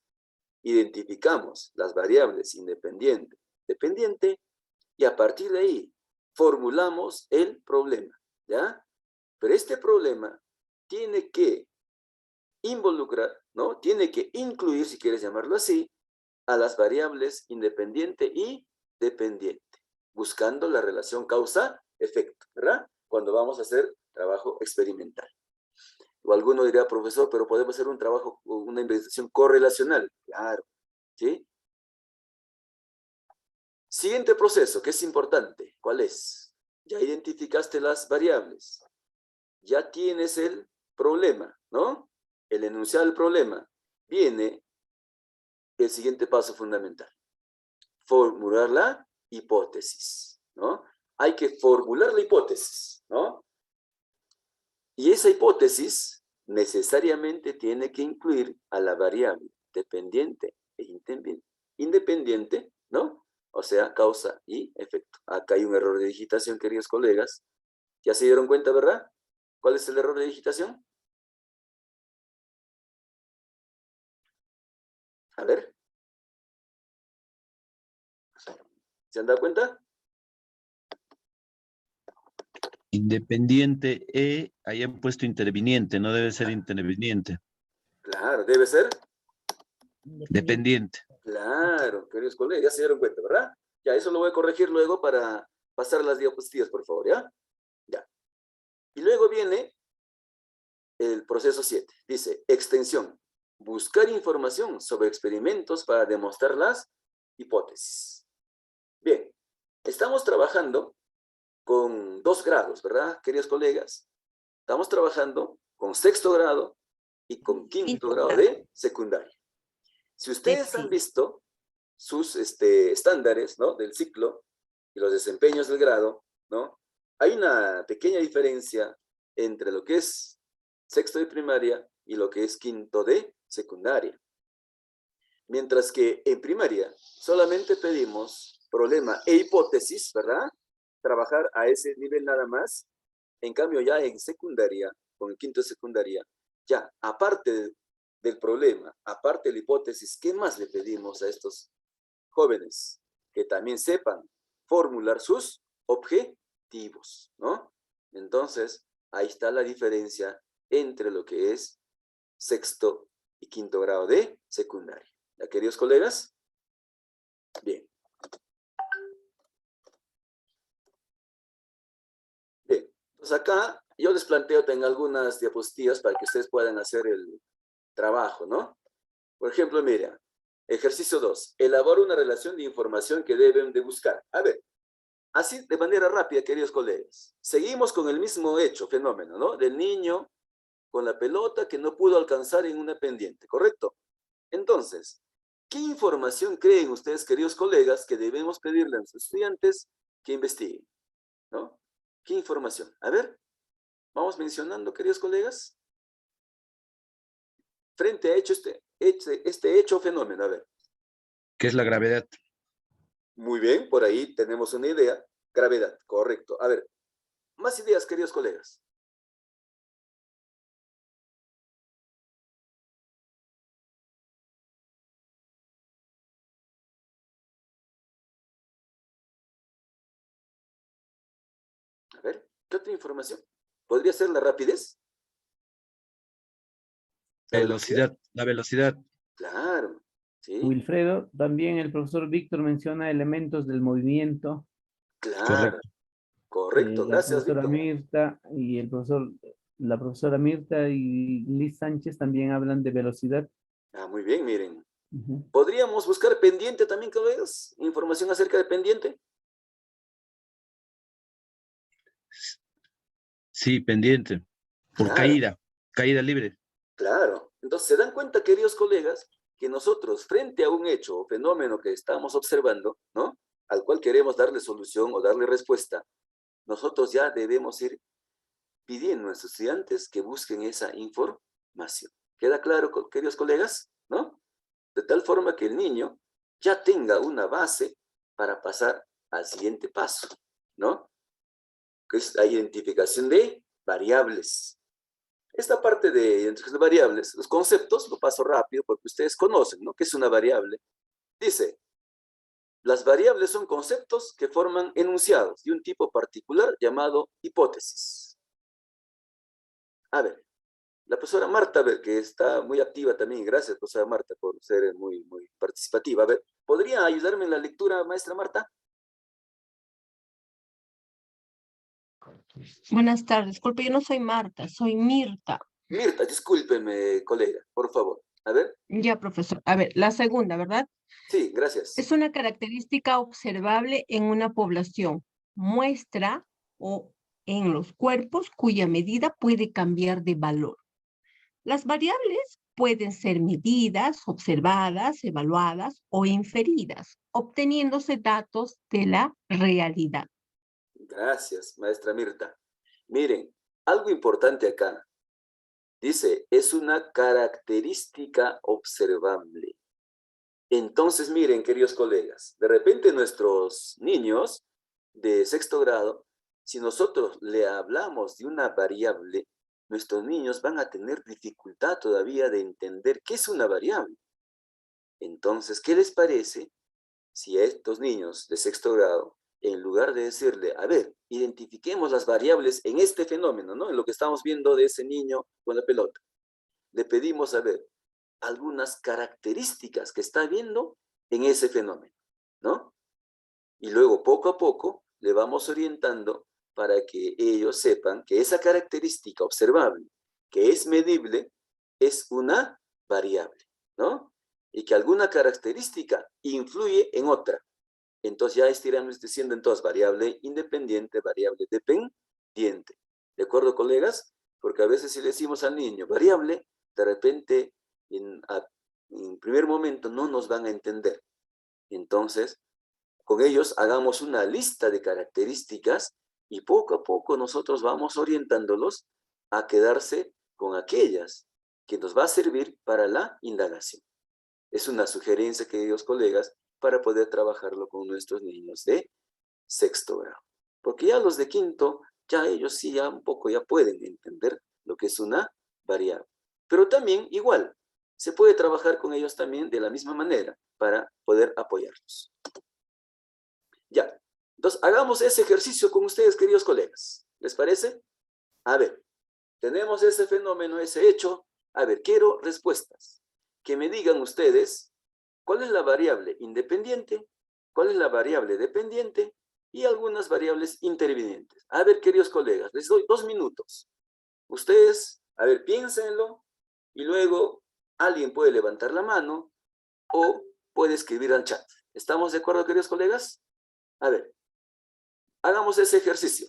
Identificamos las variables independiente, dependiente, y a partir de ahí formulamos el problema, ¿ya? Pero este problema tiene que involucrar, ¿no? Tiene que incluir, si quieres llamarlo así, a las variables independiente y dependiente, buscando la relación causa-efecto, ¿verdad? Cuando vamos a hacer trabajo experimental. O alguno dirá, profesor, pero podemos hacer un trabajo, una investigación correlacional. Claro, ¿sí? Siguiente proceso, que es importante. ¿Cuál es? Ya identificaste las variables. Ya tienes el problema, ¿no? El enunciado del problema. Viene el siguiente paso fundamental. Formular la hipótesis, ¿no? Hay que formular la hipótesis, ¿no? Y esa hipótesis necesariamente tiene que incluir a la variable dependiente e independiente, ¿no? O sea, causa y efecto. Acá hay un error de digitación, queridos colegas. ¿Ya se dieron cuenta, verdad? ¿Cuál es el error de digitación? A ver. ¿Se han dado cuenta? Independiente ahí han puesto interviniente, no debe ser interviniente. Claro, debe ser. Dependiente. Claro, queridos colegas, ya se dieron cuenta, ¿verdad? Ya, eso lo voy a corregir luego para pasar las diapositivas, por favor, ¿ya? Ya. Y luego viene el proceso 7. Dice, extensión. Buscar información sobre experimentos para demostrar las hipótesis. Bien, estamos trabajando con 2 grados, ¿verdad, queridos colegas? Estamos trabajando con 6º grado y con 5º grado de secundaria. Si ustedes han visto sus estándares, ¿no?, del ciclo y los desempeños del grado, ¿no?, hay una pequeña diferencia entre lo que es 6º de primaria y lo que es 5º de secundaria. Mientras que en primaria solamente pedimos problema e hipótesis, ¿verdad? Trabajar a ese nivel nada más. En cambio, ya en secundaria, con el 5º de secundaria, ya aparte del problema, aparte de la hipótesis, ¿qué más le pedimos a estos jóvenes? Que también sepan formular sus objetivos, ¿no? Entonces, ahí está la diferencia entre lo que es 6º y 5º grado de secundaria. ¿Ya, queridos colegas? Bien. Bien, pues acá yo les planteo, tengo algunas diapositivas para que ustedes puedan hacer el trabajo, ¿no? Por ejemplo, mira, ejercicio 2. Elabora una relación de información que deben de buscar. A ver, así de manera rápida, queridos colegas. Seguimos con el mismo hecho, fenómeno, ¿no? Del niño con la pelota que no pudo alcanzar en una pendiente, ¿correcto? Entonces, ¿qué información creen ustedes, queridos colegas, que debemos pedirle a los estudiantes que investiguen? ¿No? ¿Qué información? A ver, vamos mencionando, queridos colegas. Frente a este hecho o fenómeno, a ver. ¿Qué es la gravedad? Muy bien, por ahí tenemos una idea. Gravedad, correcto. A ver, más ideas, queridos colegas. A ver, ¿qué otra información? ¿Podría ser la rapidez? La velocidad, la velocidad. Claro, sí, Wilfredo, también el profesor Víctor menciona elementos del movimiento. claro, Correcto. correcto. La Gracias, profesora Víctor. Mirta y la profesora Mirta y Liz Sánchez también hablan de velocidad. Ah, muy bien, miren. Ujú. ¿Podríamos buscar pendiente también, colegas? ¿Información acerca de pendiente? Sí, pendiente. Por Claro, caída libre. claro. Entonces, ¿se dan cuenta, queridos colegas, que nosotros, frente a un hecho o fenómeno que estamos observando, ¿no?, al cual queremos darle solución o darle respuesta, nosotros ya debemos ir pidiendo a nuestros estudiantes que busquen esa información? ¿Queda claro, queridos colegas? ¿No? De tal forma que el niño ya tenga una base para pasar al siguiente paso, ¿no? Que es la identificación de variables. Esta parte de identificación de variables, los conceptos, lo paso rápido porque ustedes conocen, ¿no?, ¿qué es una variable? Dice, las variables son conceptos que forman enunciados de un tipo particular llamado hipótesis. A ver, la profesora Marta, a ver, que está muy activa también. Gracias, profesora Marta, por ser muy, muy participativa. A ver, ¿podría ayudarme en la lectura, maestra Marta? Buenas tardes, disculpe, yo no soy Marta, soy Mirta. Mirta, discúlpeme, colega, por favor. A ver, Ya, profesor. A ver, la segunda, ¿verdad? sí, gracias. Es una característica observable en una población. Muestra o en los cuerpos cuya medida puede cambiar de valor. Las variables pueden ser medidas, observadas, evaluadas o inferidas, obteniéndose datos de la realidad. Gracias, maestra Mirta. Miren, algo importante acá. Dice, es una característica observable. Entonces, miren, queridos colegas, de repente nuestros niños de sexto grado, si nosotros le hablamos de una variable, nuestros niños van a tener dificultad todavía de entender qué es una variable. Entonces, ¿qué les parece si a estos niños de sexto grado, en lugar de decirle, a ver, identifiquemos las variables en este fenómeno, ¿no? En lo que estamos viendo de ese niño con la pelota, le pedimos, a ver, algunas características que está viendo en ese fenómeno, ¿no? Y luego, poco a poco, le vamos orientando para que ellos sepan que esa característica observable, que es medible, es una variable, ¿no? Y que alguna característica influye en otra. Entonces ya estiramos diciendo entonces variable independiente, variable dependiente. ¿De acuerdo, colegas? Porque a veces si le decimos al niño variable, de repente en primer momento no nos van a entender. Entonces, con ellos hagamos una lista de características y poco a poco nosotros vamos orientándolos a quedarse con aquellas que nos va a servir para la indagación. Es una sugerencia, queridos colegas, para poder trabajarlo con nuestros niños de sexto grado. Porque ya los de quinto, ya ellos sí ya un poco ya pueden entender lo que es una variable. Pero también igual, se puede trabajar con ellos también de la misma manera para poder apoyarlos. Ya, entonces hagamos ese ejercicio con ustedes, queridos colegas. ¿Les parece? A ver, tenemos ese fenómeno, ese hecho. A ver, quiero respuestas. Que me digan ustedes cuál es la variable independiente, cuál es la variable dependiente y algunas variables intervinientes. A ver, queridos colegas, les doy 2 minutos. Ustedes, a ver, piénsenlo y luego alguien puede levantar la mano o puede escribir al chat. ¿Estamos de acuerdo, queridos colegas? A ver, hagamos ese ejercicio,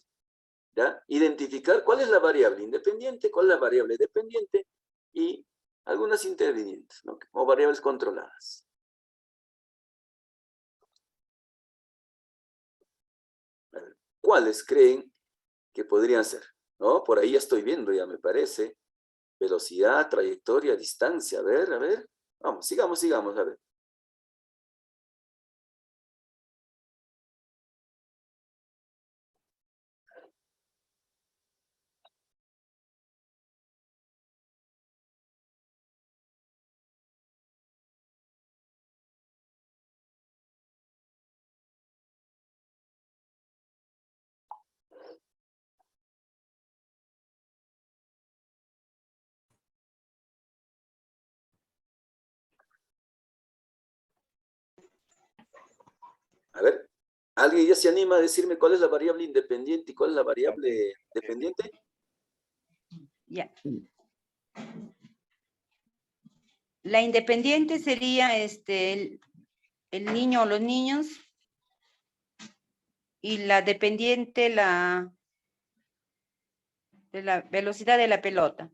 ¿ya? Identificar cuál es la variable independiente, cuál es la variable dependiente y algunas intervinientes, ¿no? O variables controladas. A ver, ¿cuáles creen que podrían ser? ¿No? Por ahí ya estoy viendo, ya me parece. Velocidad, trayectoria, distancia. A ver. Vamos, sigamos, a ver. A ver, ¿alguien ya se anima a decirme cuál es la variable independiente y cuál es la variable dependiente? Ya. La independiente sería el niño o los niños, y la dependiente de la velocidad de la pelota.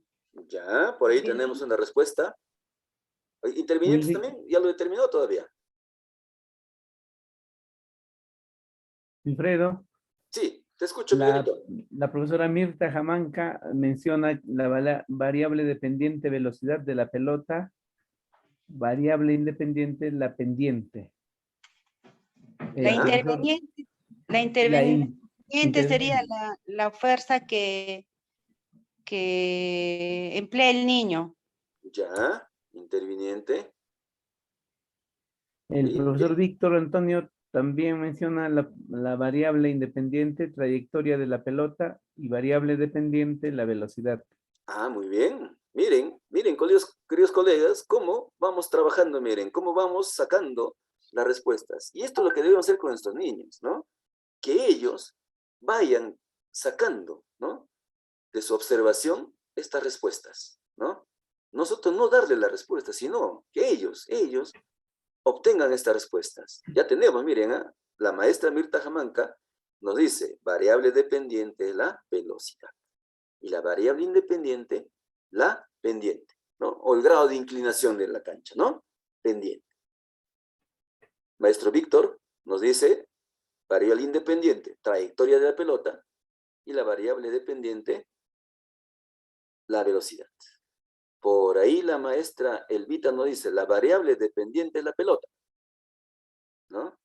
Ya, por ahí tenemos una respuesta. ¿Intervinientes también? ¿Ya lo determinó todavía? Wilfredo. Sí, te escucho, Miguelito. La profesora Mirta Jamanca menciona la variable dependiente velocidad de la pelota, variable independiente la pendiente. La interveniente sería la fuerza que emplea el niño. Ya, interviniente. El profesor Víctor Antonio también menciona la variable independiente, trayectoria de la pelota, y variable dependiente, la velocidad. Ah, muy bien. Miren, queridos colegas, cómo vamos trabajando, miren, cómo vamos sacando las respuestas. Y esto es lo que debemos hacer con nuestros niños, ¿no? Que ellos vayan sacando, ¿no? De su observación estas respuestas, ¿no? Nosotros no darle la respuesta, sino que ellos obtengan estas respuestas. Ya tenemos, miren, la maestra Mirta Jamanca nos dice, variable dependiente es la velocidad. Y la variable independiente, la pendiente, ¿no? O el grado de inclinación de la cancha, ¿no? Pendiente. Maestro Víctor nos dice, variable independiente, trayectoria de la pelota, y la variable dependiente, la velocidad. Por ahí la maestra Elvita nos dice, la variable dependiente es la pelota, ¿no?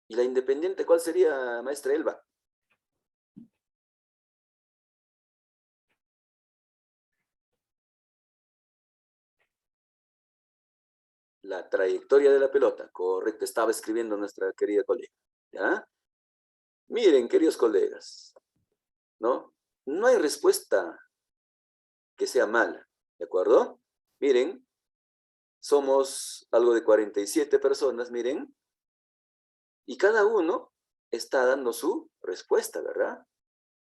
¿Y la independiente cuál sería, maestra Elba? La trayectoria de la pelota, correcto, estaba escribiendo nuestra querida colega, ¿ya? Miren, queridos colegas, ¿no? No hay respuesta que sea mala, ¿de acuerdo? Miren, somos algo de 47 personas, miren, y cada uno está dando su respuesta, ¿verdad?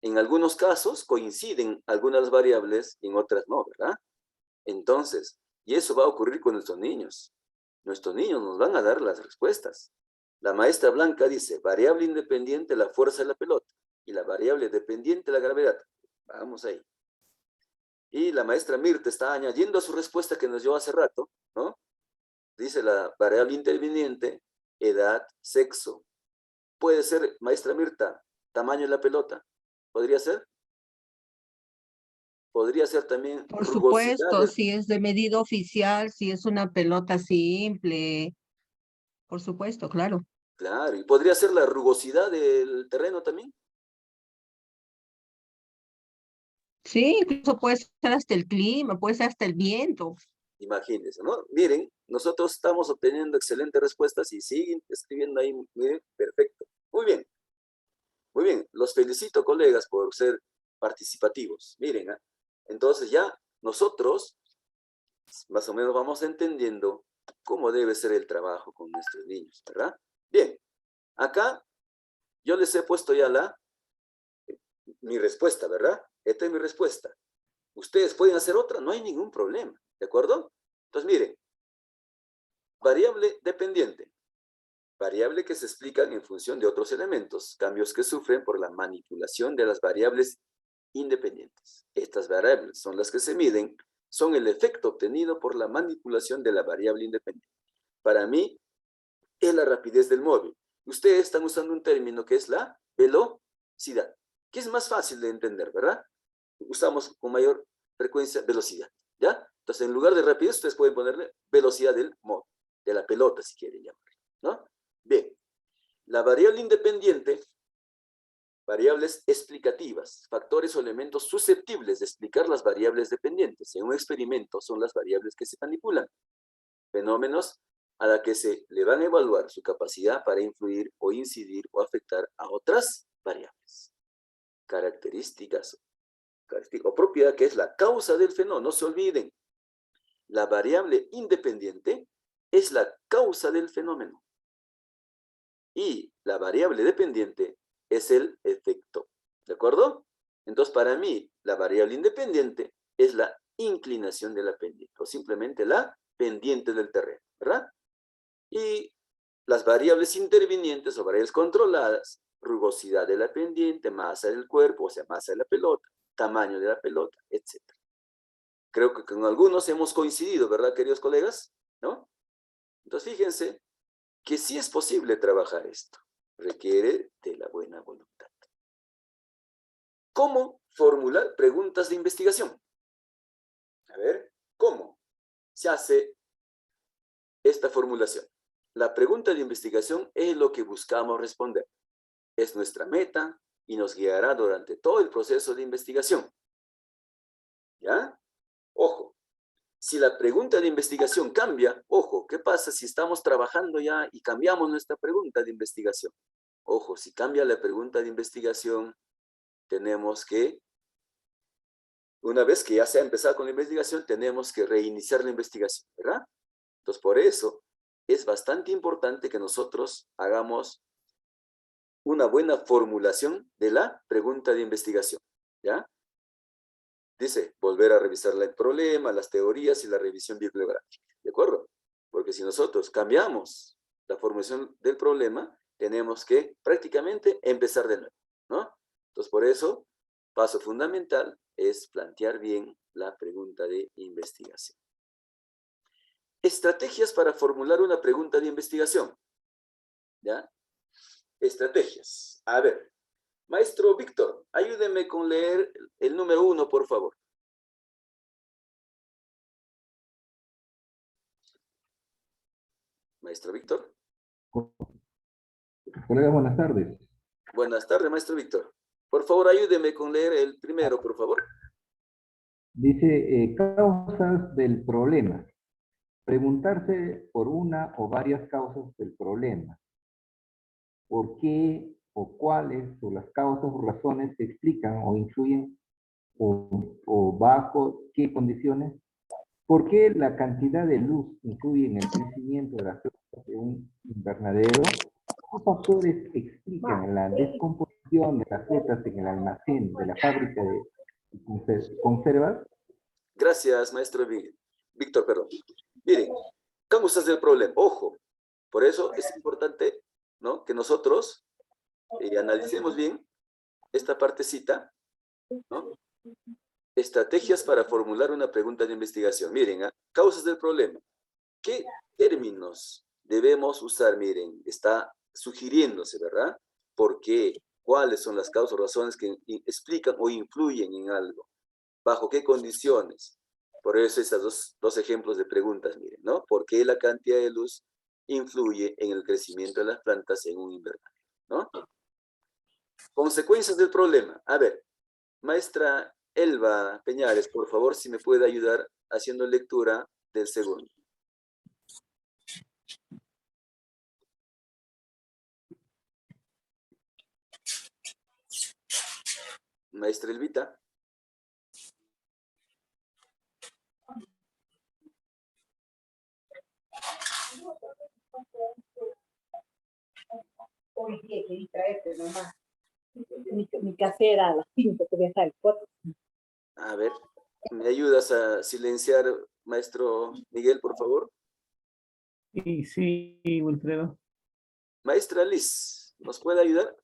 En algunos casos coinciden algunas variables, en otras no, ¿verdad? Entonces, y eso va a ocurrir con nuestros niños. Nuestros niños nos van a dar las respuestas. La maestra Blanca dice, variable independiente la fuerza de la pelota y la variable dependiente la gravedad. Vamos ahí. Y la maestra Mirta está añadiendo a su respuesta que nos dio hace rato, ¿no? Dice la variable interviniente, edad, sexo. Puede ser, maestra Mirta, tamaño de la pelota. ¿Podría ser? Podría ser también Por rugosidad. supuesto, si es de medida oficial, si es una pelota simple, por supuesto, claro. Claro, y podría ser la rugosidad del terreno también. Sí, incluso puede ser hasta el clima, puede ser hasta el viento. Imagínense, ¿no? Miren, nosotros estamos obteniendo excelentes respuestas y siguen escribiendo ahí, miren, perfecto. Muy bien, muy bien. Los felicito, colegas, por ser participativos. Miren, ¿eh? Entonces ya nosotros más o menos vamos entendiendo cómo debe ser el trabajo con nuestros niños, ¿verdad? Bien, acá yo les he puesto ya mi respuesta, ¿verdad? Esta es mi respuesta. Ustedes pueden hacer otra, no hay ningún problema, ¿de acuerdo? Entonces, miren, variable dependiente, variable que se explican en función de otros elementos, cambios que sufren por la manipulación de las variables independientes. Estas variables son las que se miden, son el efecto obtenido por la manipulación de la variable independiente. Para mí, es la rapidez del móvil. Ustedes están usando un término que es la velocidad, que es más fácil de entender, ¿verdad? Usamos con mayor frecuencia velocidad, ¿ya? Entonces, en lugar de rapidez, ustedes pueden ponerle velocidad del móvil, de la pelota, si quieren llamarlo, ¿no? Bien, la variable independiente, variables explicativas, factores o elementos susceptibles de explicar las variables dependientes. En un experimento son las variables que se manipulan, fenómenos a la que se le van a evaluar su capacidad para influir o incidir o afectar a otras variables. Características o propiedad que es la causa del fenómeno. No se olviden, la variable independiente es la causa del fenómeno y la variable dependiente es el efecto. ¿De acuerdo? Entonces, para mí, la variable independiente es la inclinación de la pendiente o simplemente la pendiente del terreno, ¿verdad? Y las variables intervinientes o variables controladas, rugosidad de la pendiente, masa del cuerpo, o sea, masa de la pelota, tamaño de la pelota, etc. Creo que con algunos hemos coincidido, ¿verdad, queridos colegas? ¿No? Entonces, fíjense que sí es posible trabajar esto. Requiere de la buena voluntad. ¿Cómo formular preguntas de investigación? A ver, ¿cómo se hace esta formulación? La pregunta de investigación es lo que buscamos responder. Es nuestra meta y nos guiará durante todo el proceso de investigación. ¿Ya? Ojo, si la pregunta de investigación cambia, ojo, ¿qué pasa si estamos trabajando ya y cambiamos nuestra pregunta de investigación? Ojo, si cambia la pregunta de investigación, tenemos que, una vez que ya se ha empezado con la investigación, tenemos que reiniciar la investigación, ¿verdad? Entonces, por eso es bastante importante que nosotros hagamos una buena formulación de la pregunta de investigación, ¿ya? Dice, volver a revisar el problema, las teorías y la revisión bibliográfica, ¿de acuerdo? Porque si nosotros cambiamos la formulación del problema, tenemos que prácticamente empezar de nuevo, ¿no? Entonces, por eso, paso fundamental es plantear bien la pregunta de investigación. Estrategias para formular una pregunta de investigación, ¿ya? Estrategias. A ver, maestro Víctor, ayúdeme con leer el número 1, por favor. Maestro Víctor. Colegas, buenas tardes. Buenas tardes, maestro Víctor. Por favor, ayúdeme con leer el primero, por favor. Dice, causas del problema. Preguntarse por una o varias causas del problema. ¿Por qué o cuáles o las causas o razones se explican o influyen o bajo qué condiciones? ¿Por qué la cantidad de luz influye en el crecimiento de las plantas de un invernadero? ¿Qué factores explican la descomposición de las frutas en el almacén de la fábrica de conservas? Gracias, maestro Víctor, perdón. Miren, causas del problema. Ojo, por eso es importante, ¿no?, que nosotros analicemos bien esta partecita, ¿no? Estrategias para formular una pregunta de investigación. Miren, causas del problema. ¿Qué términos debemos usar? Miren, está sugiriéndose, ¿verdad? ¿Por qué? ¿Cuáles son las causas o razones que explican o influyen en algo? ¿Bajo qué condiciones? Por eso estos dos ejemplos de preguntas, miren, ¿no? ¿Por qué la cantidad de luz influye en el crecimiento de las plantas en un invernadero, ¿no? Consecuencias del problema. A ver, maestra Elba Peñares, por favor, si me puede ayudar haciendo lectura del segundo. Maestra Elvita. Hoy día quería traerte nomás. Mi café era a las 5 que dejar el cuarto. A ver, ¿me ayudas a silenciar, maestro Miguel, por favor? Sí, Wilfredo. Maestra Liz, ¿nos puede ayudar?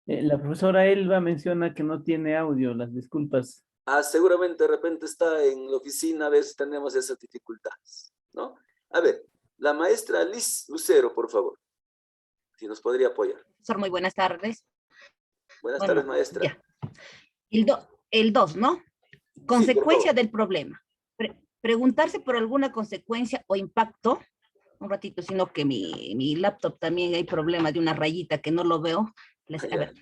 La profesora Elba menciona que no tiene audio, las disculpas. Seguramente de repente está en la oficina, a ver si tenemos esas dificultades, ¿no? A ver, la maestra Liz Lucero, por favor, si nos podría apoyar. Profesor, muy buenas tardes. Buenas tardes, maestra. Ya. El 2, ¿no? Consecuencia del problema. Preguntarse por alguna consecuencia o impacto. Un ratito, sino que mi laptop también hay problema de una rayita que no lo veo. A ver.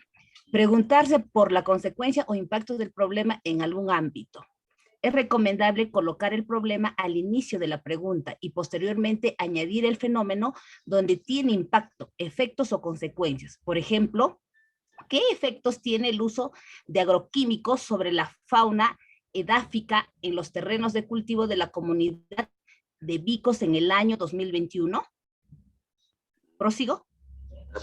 Preguntarse por la consecuencia o impacto del problema en algún ámbito. Es recomendable colocar el problema al inicio de la pregunta y posteriormente añadir el fenómeno donde tiene impacto, efectos o consecuencias. Por ejemplo, ¿qué efectos tiene el uso de agroquímicos sobre la fauna edáfica en los terrenos de cultivo de la comunidad de Vicos en el año 2021? ¿Prosigo?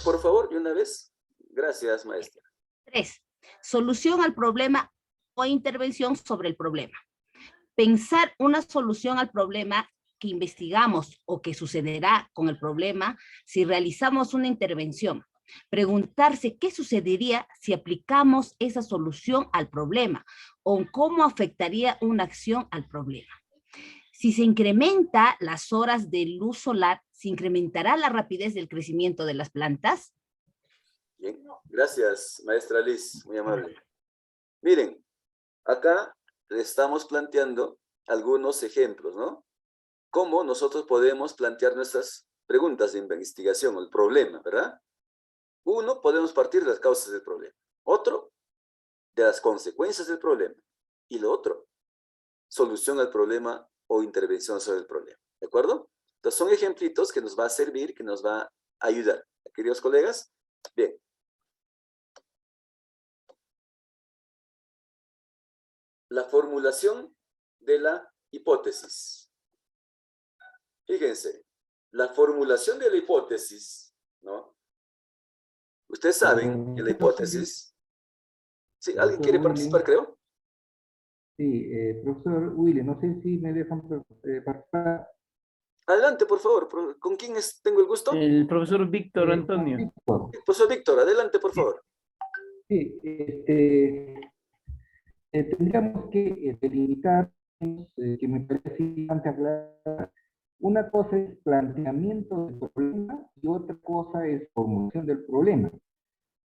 Por favor, de una vez. Gracias, maestra. 3. Solución al problema o intervención sobre el problema. Pensar una solución al problema que investigamos o que sucederá con el problema si realizamos una intervención. Preguntarse qué sucedería si aplicamos esa solución al problema o cómo afectaría una acción al problema. Si se incrementa las horas de luz solar, ¿se incrementará la rapidez del crecimiento de las plantas? Bien, gracias, maestra Liz, muy amable. Miren, acá le estamos planteando algunos ejemplos, ¿no? Cómo nosotros podemos plantear nuestras preguntas de investigación o el problema, ¿verdad? Uno, podemos partir de las causas del problema. Otro, de las consecuencias del problema. Y lo otro, solución al problema o intervención sobre el problema. ¿De acuerdo? Entonces son ejemplitos que nos va a servir, que nos va a ayudar. Queridos colegas, bien. La formulación de la hipótesis. Fíjense, la formulación de la hipótesis, ¿no? Ustedes saben que la hipótesis... ¿Sí? ¿Alguien quiere participar, creo? Sí, profesor Willy, no sé si me dejan participar. Adelante, por favor. ¿Con quién tengo el gusto? El profesor Víctor Antonio. Víctor. Profesor Víctor, adelante, por favor. Sí, tendríamos que delimitar, que me parece importante hablar. Una cosa es planteamiento del problema y otra cosa es formulación del problema.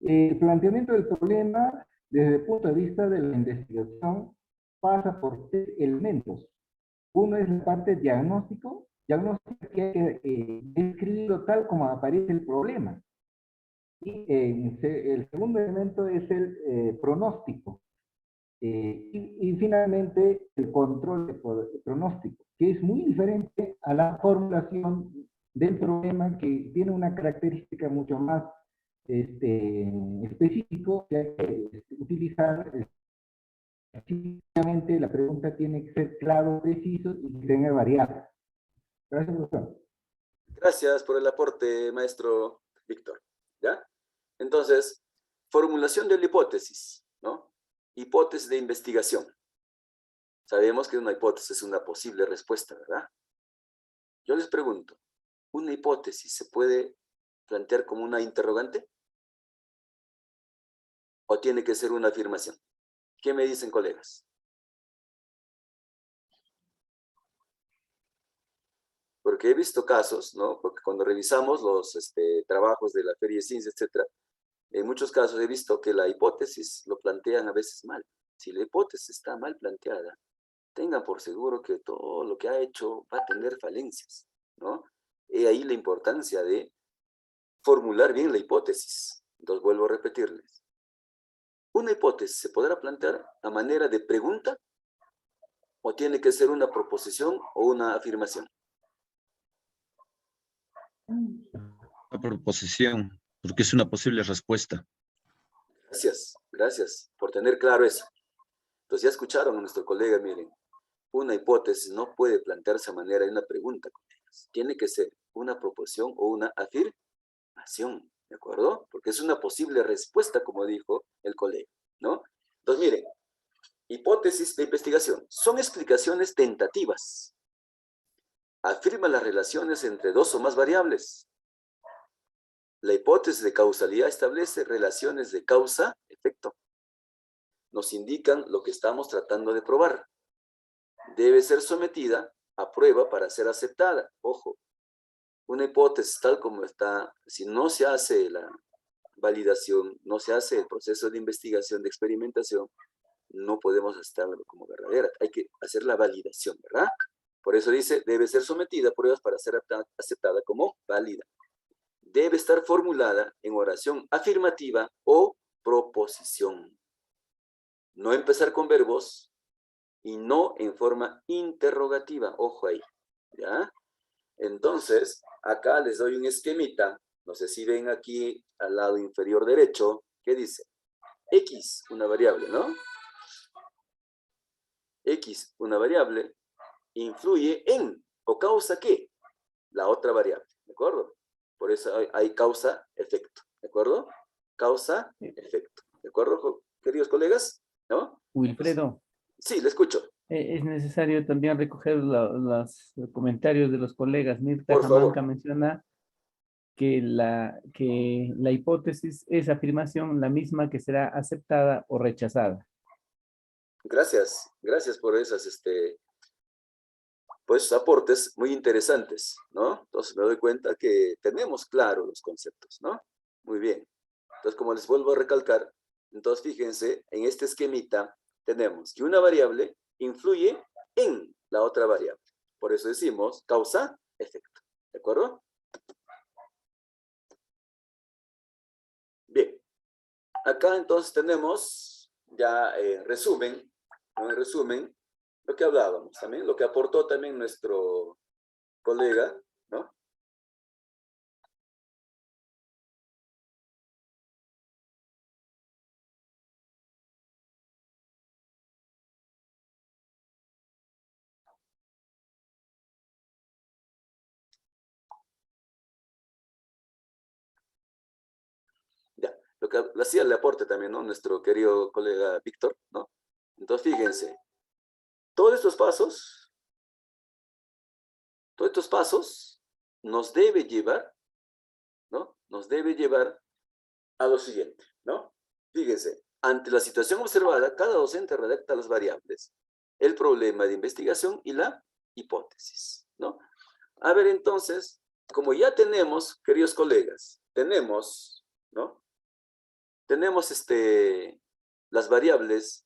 El planteamiento del problema, desde el punto de vista de la investigación, pasa por tres elementos. Uno es la parte diagnóstico, diagnóstico que hay que describirlo tal como aparece el problema. Y el segundo elemento es el pronóstico. Y finalmente el control de pronóstico, que es muy diferente a la formulación del problema, que tiene una característica mucho más específico que hay que utilizar. Efectivamente, la pregunta tiene que ser claro, preciso y tener variables. Gracias, profesor. Gracias por el aporte, maestro Víctor. ¿Ya? Entonces, formulación de la hipótesis, ¿no? Hipótesis de investigación. Sabemos que una hipótesis es una posible respuesta, ¿verdad? Yo les pregunto, ¿una hipótesis se puede plantear como una interrogante? ¿O tiene que ser una afirmación? ¿Qué me dicen, colegas? Porque he visto casos, ¿no? Porque cuando revisamos los trabajos de la Feria de Ciencias, etc., en muchos casos he visto que la hipótesis lo plantean a veces mal. Si la hipótesis está mal planteada, tengan por seguro que todo lo que ha hecho va a tener falencias, ¿no? Y ahí la importancia de formular bien la hipótesis. Entonces vuelvo a repetirles. ¿Una hipótesis se podrá plantear a manera de pregunta o tiene que ser una proposición o una afirmación? Una proposición, porque es una posible respuesta. Gracias por tener claro eso. Entonces ya escucharon a nuestro colega, miren, una hipótesis no puede plantearse a manera de una pregunta, colegas. Tiene que ser una proposición o una afirmación, ¿de acuerdo? Porque es una posible respuesta, como dijo el colega, ¿no? Entonces miren, hipótesis de investigación son explicaciones tentativas. Afirma las relaciones entre dos o más variables. La hipótesis de causalidad establece relaciones de causa-efecto. Nos indican lo que estamos tratando de probar. Debe ser sometida a prueba para ser aceptada. Ojo, una hipótesis tal como está, si no se hace la validación, no se hace el proceso de investigación, de experimentación, no podemos aceptarla como verdadera. Hay que hacer la validación, ¿verdad? Por eso dice, debe ser sometida a pruebas para ser aceptada como válida. Debe estar formulada en oración afirmativa o proposición. No empezar con verbos y no en forma interrogativa. Ojo ahí, ¿ya? Entonces, acá les doy un esquemita. No sé si ven aquí al lado inferior derecho, ¿qué dice? X, una variable, ¿no? X, una variable, influye en o causa ¿qué? La otra variable, ¿de acuerdo? Por eso hay causa-efecto, ¿de acuerdo? Causa-efecto, ¿de acuerdo, queridos colegas? ¿No? Wilfredo. Sí, le escucho. Es necesario también recoger los comentarios de los colegas. Mirta Por favor. Jamanca menciona que la hipótesis es afirmación la misma que será aceptada o rechazada. Gracias por esas pues aportes muy interesantes, ¿no? Entonces me doy cuenta que tenemos claro los conceptos, ¿no? Muy bien. Entonces, como les vuelvo a recalcar, entonces fíjense, en este esquemita tenemos que una variable influye en la otra variable. Por eso decimos causa-efecto, ¿de acuerdo? Bien. Acá entonces tenemos ya en resumen, ¿no? En resumen, lo que hablábamos también, lo que aportó también nuestro colega, ¿no? Ya, lo que hacía el aporte también, ¿no? Nuestro querido colega Víctor, ¿no? Entonces, fíjense, todos estos pasos nos debe llevar, ¿no? Nos debe llevar a lo siguiente, ¿no? Fíjense, ante la situación observada, cada docente redacta las variables, el problema de investigación y la hipótesis, ¿no? A ver, entonces, como ya tenemos, queridos colegas, tenemos, ¿no? Tenemos las variables.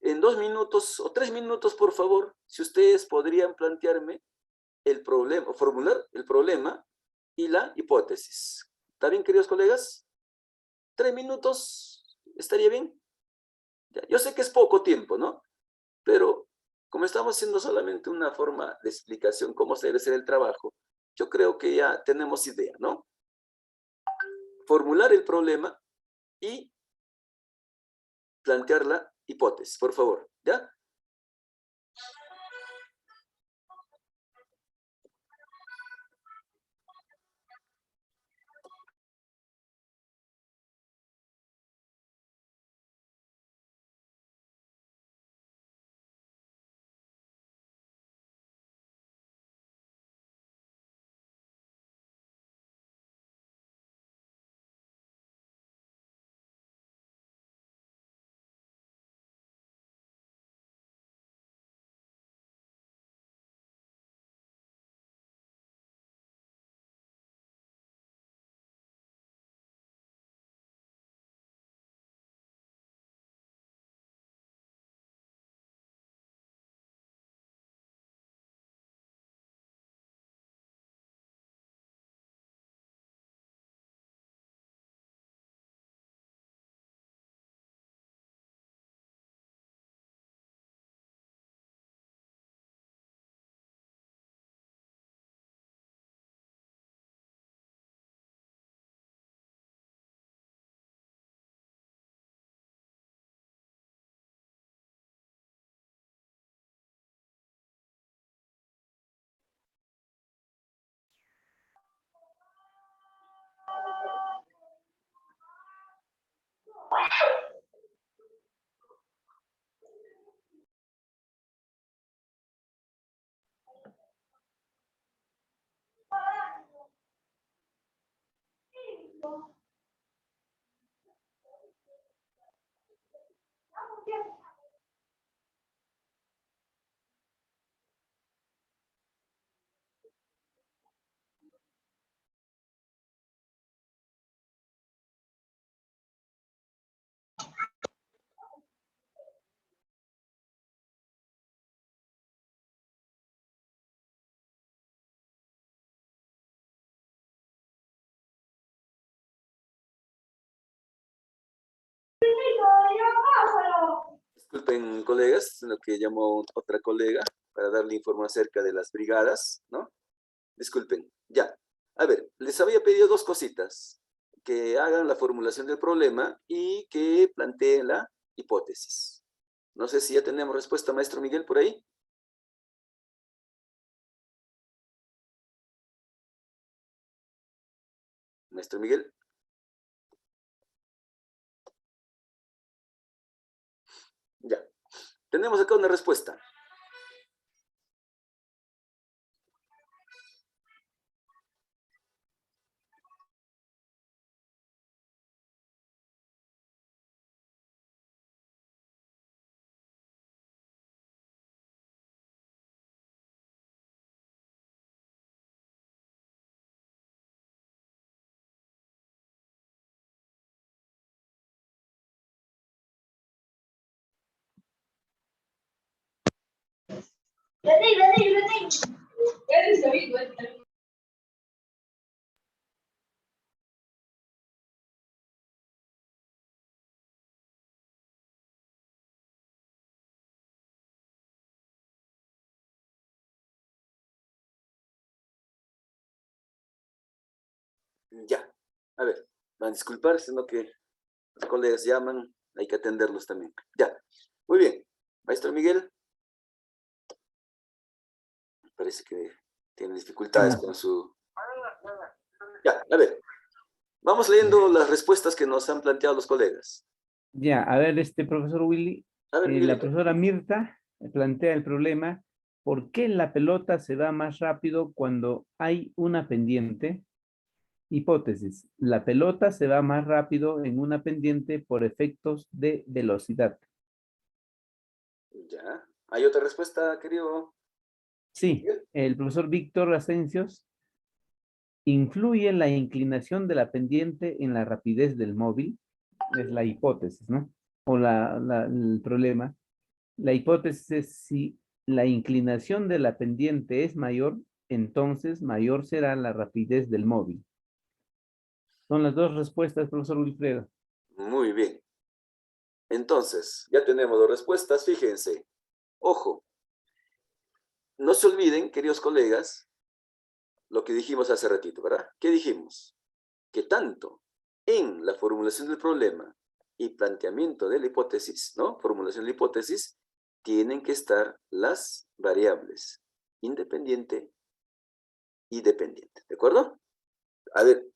En 2 minutos o 3 minutos, por favor, si ustedes podrían plantearme el problema, o formular el problema y la hipótesis. ¿Está bien, queridos colegas? 3 minutos, ¿estaría bien? Ya, yo sé que es poco tiempo, ¿no? Pero como estamos haciendo solamente una forma de explicación cómo se debe hacer el trabajo, yo creo que ya tenemos idea, ¿no? Formular el problema y plantear la hipótesis, por favor, ¿ya? Disculpen, colegas, en lo que llamó otra colega para darle información acerca de las brigadas, ¿no? Disculpen, ya. A ver, les había pedido 2 cositas. Que hagan la formulación del problema y que planteen la hipótesis. No sé si ya tenemos respuesta, maestro Miguel, por ahí. Maestro Miguel. Ya. Tenemos acá una respuesta. Ya. A ver, van a disculpar, sino que los colegas llaman, hay que atenderlos también. Ya. Muy bien. Maestro Miguel. Parece que tiene dificultades con su... Ya, a ver. Vamos leyendo las respuestas que nos han planteado los colegas. Ya, a ver, profesor Willy, A ver, la Miguelito. profesora Mirta plantea el problema, ¿por qué la pelota se va más rápido cuando hay una pendiente? Hipótesis, la pelota se va más rápido en una pendiente por efectos de velocidad. Ya. ¿Hay otra respuesta, querido? Sí, el profesor Víctor Asencios, ¿influye la inclinación de la pendiente en la rapidez del móvil? Es la hipótesis, ¿no? O el problema. La hipótesis es si la inclinación de la pendiente es mayor, entonces mayor será la rapidez del móvil. Son las dos respuestas, profesor Wilfredo. Muy bien. Entonces, ya tenemos dos respuestas. Fíjense. Ojo. No se olviden, queridos colegas, lo que dijimos hace ratito, ¿verdad? ¿Qué dijimos? Que tanto en la formulación del problema y planteamiento de la hipótesis, ¿no? Formulación de la hipótesis, tienen que estar las variables independiente y dependiente, ¿de acuerdo? A ver,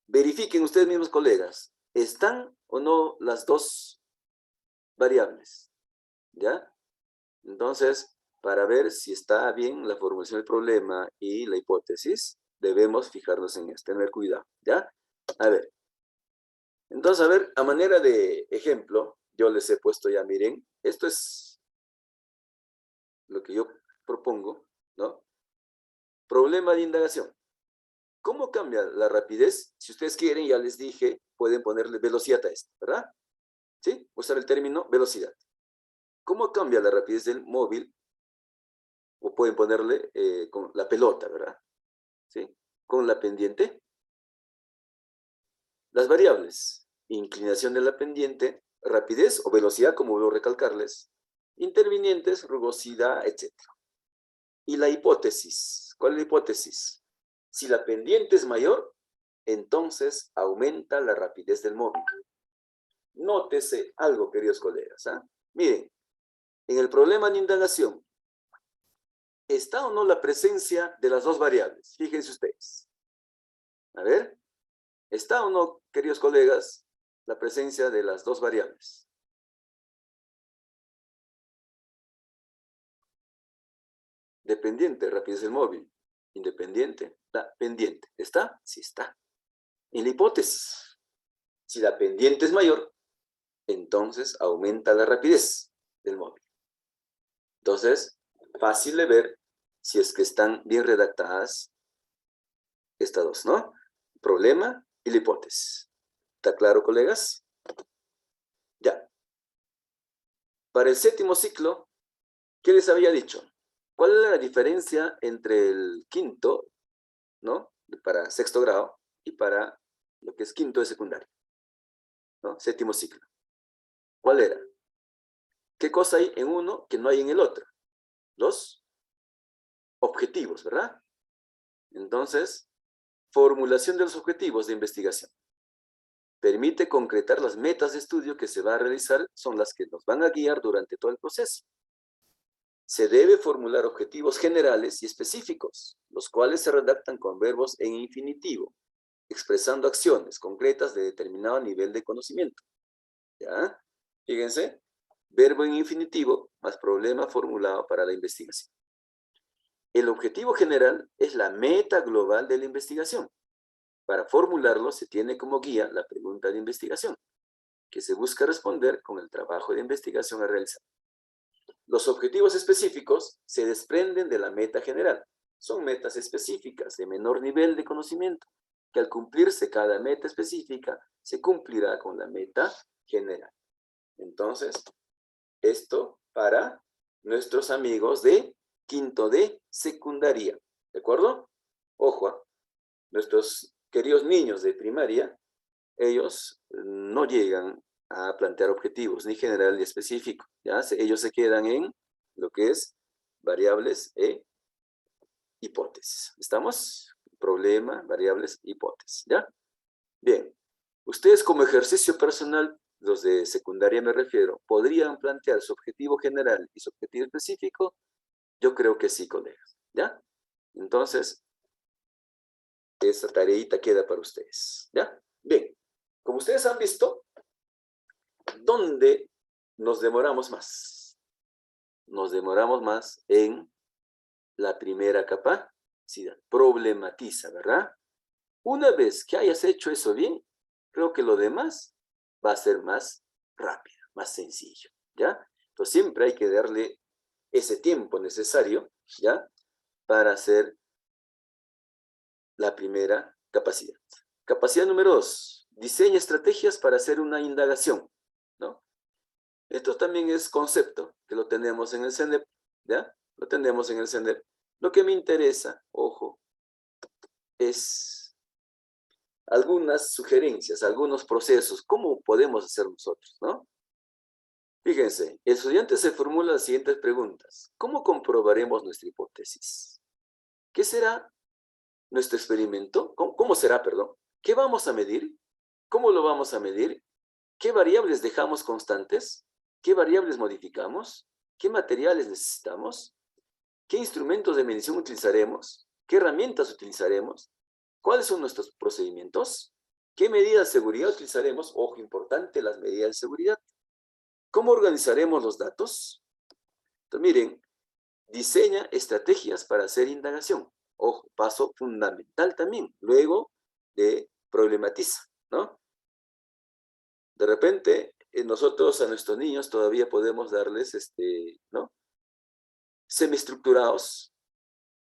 verifiquen ustedes mismos, colegas, ¿están o no las dos variables? ¿Ya? Entonces, para ver si está bien la formulación del problema y la hipótesis, debemos fijarnos en esto, tener cuidado, ¿ya? A ver. Entonces, a ver, a manera de ejemplo, yo les he puesto ya, miren, esto es lo que yo propongo, ¿no? Problema de indagación. ¿Cómo cambia la rapidez? Si ustedes quieren, ya les dije, pueden ponerle velocidad a esto, ¿verdad? ¿Sí? Usar el término velocidad. ¿Cómo cambia la rapidez del móvil? O pueden ponerle con la pelota, ¿verdad? ¿Sí? Con la pendiente. Las variables, inclinación de la pendiente, rapidez o velocidad, como vuelvo a recalcarles, intervinientes, rugosidad, etc. Y la hipótesis. ¿Cuál es la hipótesis? Si la pendiente es mayor, entonces aumenta la rapidez del móvil. Nótese algo, queridos colegas. ¿Ah? Miren, en el problema de indagación, ¿está o no la presencia de las dos variables? Fíjense ustedes. A ver, ¿está o no, queridos colegas, la presencia de las dos variables? Dependiente, rapidez del móvil. Independiente, la pendiente. ¿Está? Sí está. En la hipótesis, si la pendiente es mayor, entonces aumenta la rapidez del móvil. Entonces, fácil de ver si es que están bien redactadas estas dos, ¿no? Problema y la hipótesis. ¿Está claro, colegas? Ya. Para el séptimo ciclo, ¿qué les había dicho? ¿Cuál es la diferencia entre el quinto, ¿no? Para sexto grado y para lo que es quinto de secundaria, ¿no? Séptimo ciclo. ¿Cuál era? ¿Qué cosa hay en uno que no hay en el otro? Los objetivos, ¿verdad? Entonces, formulación de los objetivos de investigación. Permite concretar las metas de estudio que se va a realizar, son las que nos van a guiar durante todo el proceso. Se debe formular objetivos generales y específicos, los cuales se redactan con verbos en infinitivo, expresando acciones concretas de determinado nivel de conocimiento. ¿Ya? Fíjense, verbo en infinitivo más problema formulado para la investigación. El objetivo general es la meta global de la investigación. Para formularlo se tiene como guía la pregunta de investigación, que se busca responder con el trabajo de investigación a realizar. Los objetivos específicos se desprenden de la meta general. Son metas específicas de menor nivel de conocimiento, que al cumplirse cada meta específica, se cumplirá con la meta general. Entonces, esto para nuestros amigos de quinto de secundaria. ¿De acuerdo? Ojo, nuestros queridos niños de primaria, ellos no llegan a plantear objetivos, ni general ni específico. ¿Ya? Ellos se quedan en lo que es variables e hipótesis. ¿Estamos? Problema, variables, hipótesis. ¿Ya? Bien. Ustedes como ejercicio personal, los de secundaria me refiero, ¿podrían plantear su objetivo general y su objetivo específico? Yo creo que sí, colegas. ¿Ya? Entonces, esa tareita queda para ustedes. ¿Ya? Bien. Como ustedes han visto, ¿dónde nos demoramos más? Nos demoramos más en la primera capacidad. Problematiza, ¿verdad? Una vez que hayas hecho eso bien, creo que lo demás va a ser más rápido, más sencillo, ¿ya? Entonces siempre hay que darle ese tiempo necesario, ¿ya? Para hacer la primera capacidad. Capacidad número 2. Diseña estrategias para hacer una indagación, ¿no? Esto también es concepto, que lo tenemos en el CENEP, ¿ya? Lo tenemos en el CENEP. Lo que me interesa, ojo, es algunas sugerencias, algunos procesos, ¿cómo podemos hacer nosotros, no? Fíjense, el estudiante se formula las siguientes preguntas. ¿Cómo comprobaremos nuestra hipótesis? ¿Qué será nuestro experimento? ¿Cómo será, perdón? ¿Qué vamos a medir? ¿Cómo lo vamos a medir? ¿Qué variables dejamos constantes? ¿Qué variables modificamos? ¿Qué materiales necesitamos? ¿Qué instrumentos de medición utilizaremos? ¿Qué herramientas utilizaremos? ¿Cuáles son nuestros procedimientos? ¿Qué medidas de seguridad utilizaremos? Ojo, importante, las medidas de seguridad. ¿Cómo organizaremos los datos? Entonces, miren, diseña estrategias para hacer indagación. Ojo, paso fundamental también. Luego de problematiza, ¿no? De repente, nosotros a nuestros niños todavía podemos darles, ¿no? Semiestructurados,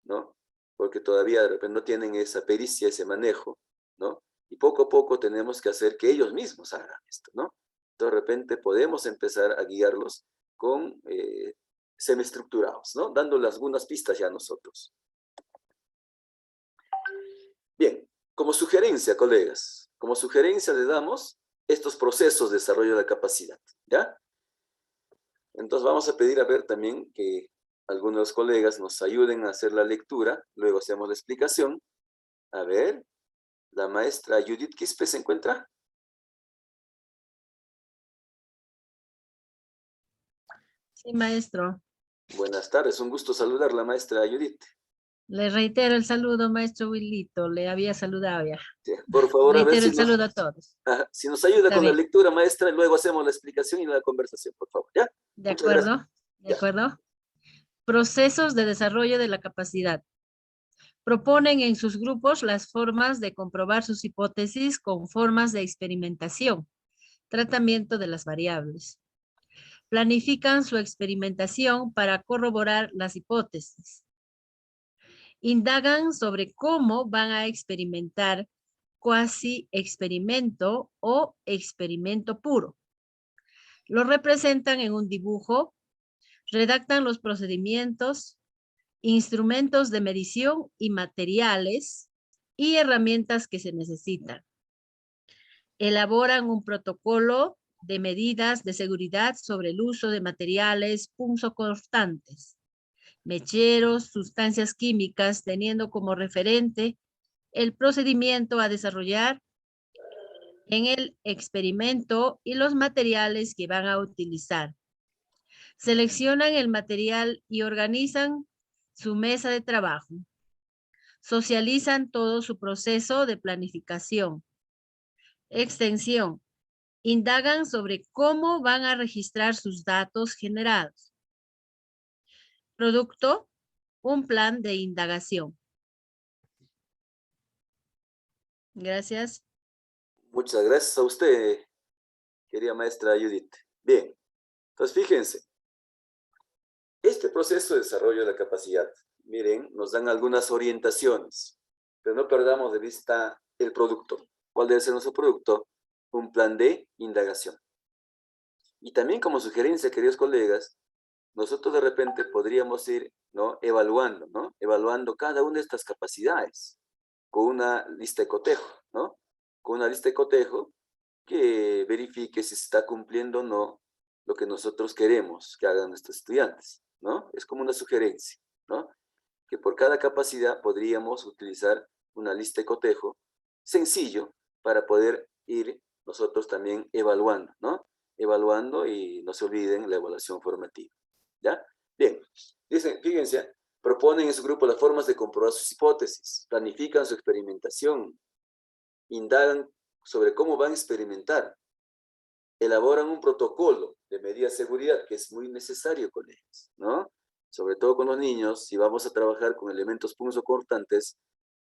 ¿no? Porque todavía de repente no tienen esa pericia, ese manejo, ¿no? Y poco a poco tenemos que hacer que ellos mismos hagan esto, ¿no? Entonces, de repente podemos empezar a guiarlos con semiestructurados, ¿no? Dándoles algunas pistas ya a nosotros. Bien, como sugerencia, colegas, como sugerencia le damos estos procesos de desarrollo de la capacidad, ¿ya? Entonces vamos a pedir a ver también que algunos de los colegas nos ayuden a hacer la lectura, luego hacemos la explicación. A ver, la maestra Judith Quispe se encuentra. Sí, maestro. Buenas tardes, un gusto saludarla, maestra Judith. Le reitero el saludo, maestro Willito. Le había saludado ya. Sí, por favor, a ver Reitero si el saludo a todos. si nos ayuda Está con la bien. lectura, maestra, y luego hacemos la explicación y la conversación, por favor, ¿ya? De Muchas gracias. acuerdo, de Ya. acuerdo. Procesos de desarrollo de la capacidad. Proponen en sus grupos las formas de comprobar sus hipótesis con formas de experimentación, tratamiento de las variables. Planifican su experimentación para corroborar las hipótesis. Indagan sobre cómo van a experimentar cuasi experimento o experimento puro. Lo representan en un dibujo, redactan los procedimientos, instrumentos de medición y materiales y herramientas que se necesitan. Elaboran un protocolo de medidas de seguridad sobre el uso de materiales punzocortantes, mecheros, sustancias químicas, teniendo como referente el procedimiento a desarrollar en el experimento y los materiales que van a utilizar. Seleccionan el material y organizan su mesa de trabajo. Socializan todo su proceso de planificación. Extensión. Indagan sobre cómo van a registrar sus datos generados. Producto. Un plan de indagación. Gracias. Muchas gracias a usted, querida maestra Judith. Bien, entonces fíjense, este proceso de desarrollo de la capacidad, miren, nos dan algunas orientaciones, pero no perdamos de vista el producto. ¿Cuál debe ser nuestro producto? Un plan de indagación. Y también como sugerencia, queridos colegas, nosotros de repente podríamos ir, ¿no?, evaluando, ¿no? Evaluando cada una de estas capacidades con una lista de cotejo, ¿no? Con una lista de cotejo que verifique si se está cumpliendo o no lo que nosotros queremos que hagan nuestros estudiantes, ¿no? Es como una sugerencia, ¿no? Que por cada capacidad podríamos utilizar una lista de cotejo sencillo para poder ir nosotros también evaluando, ¿no? Evaluando y no se olviden la evaluación formativa, ¿ya? Bien, dicen, fíjense, proponen en su grupo las formas de comprobar sus hipótesis, planifican su experimentación, indagan sobre cómo van a experimentar, elaboran un protocolo de medida de seguridad que es muy necesario con ellos, ¿no? Sobre todo con los niños, si vamos a trabajar con elementos punzocortantes,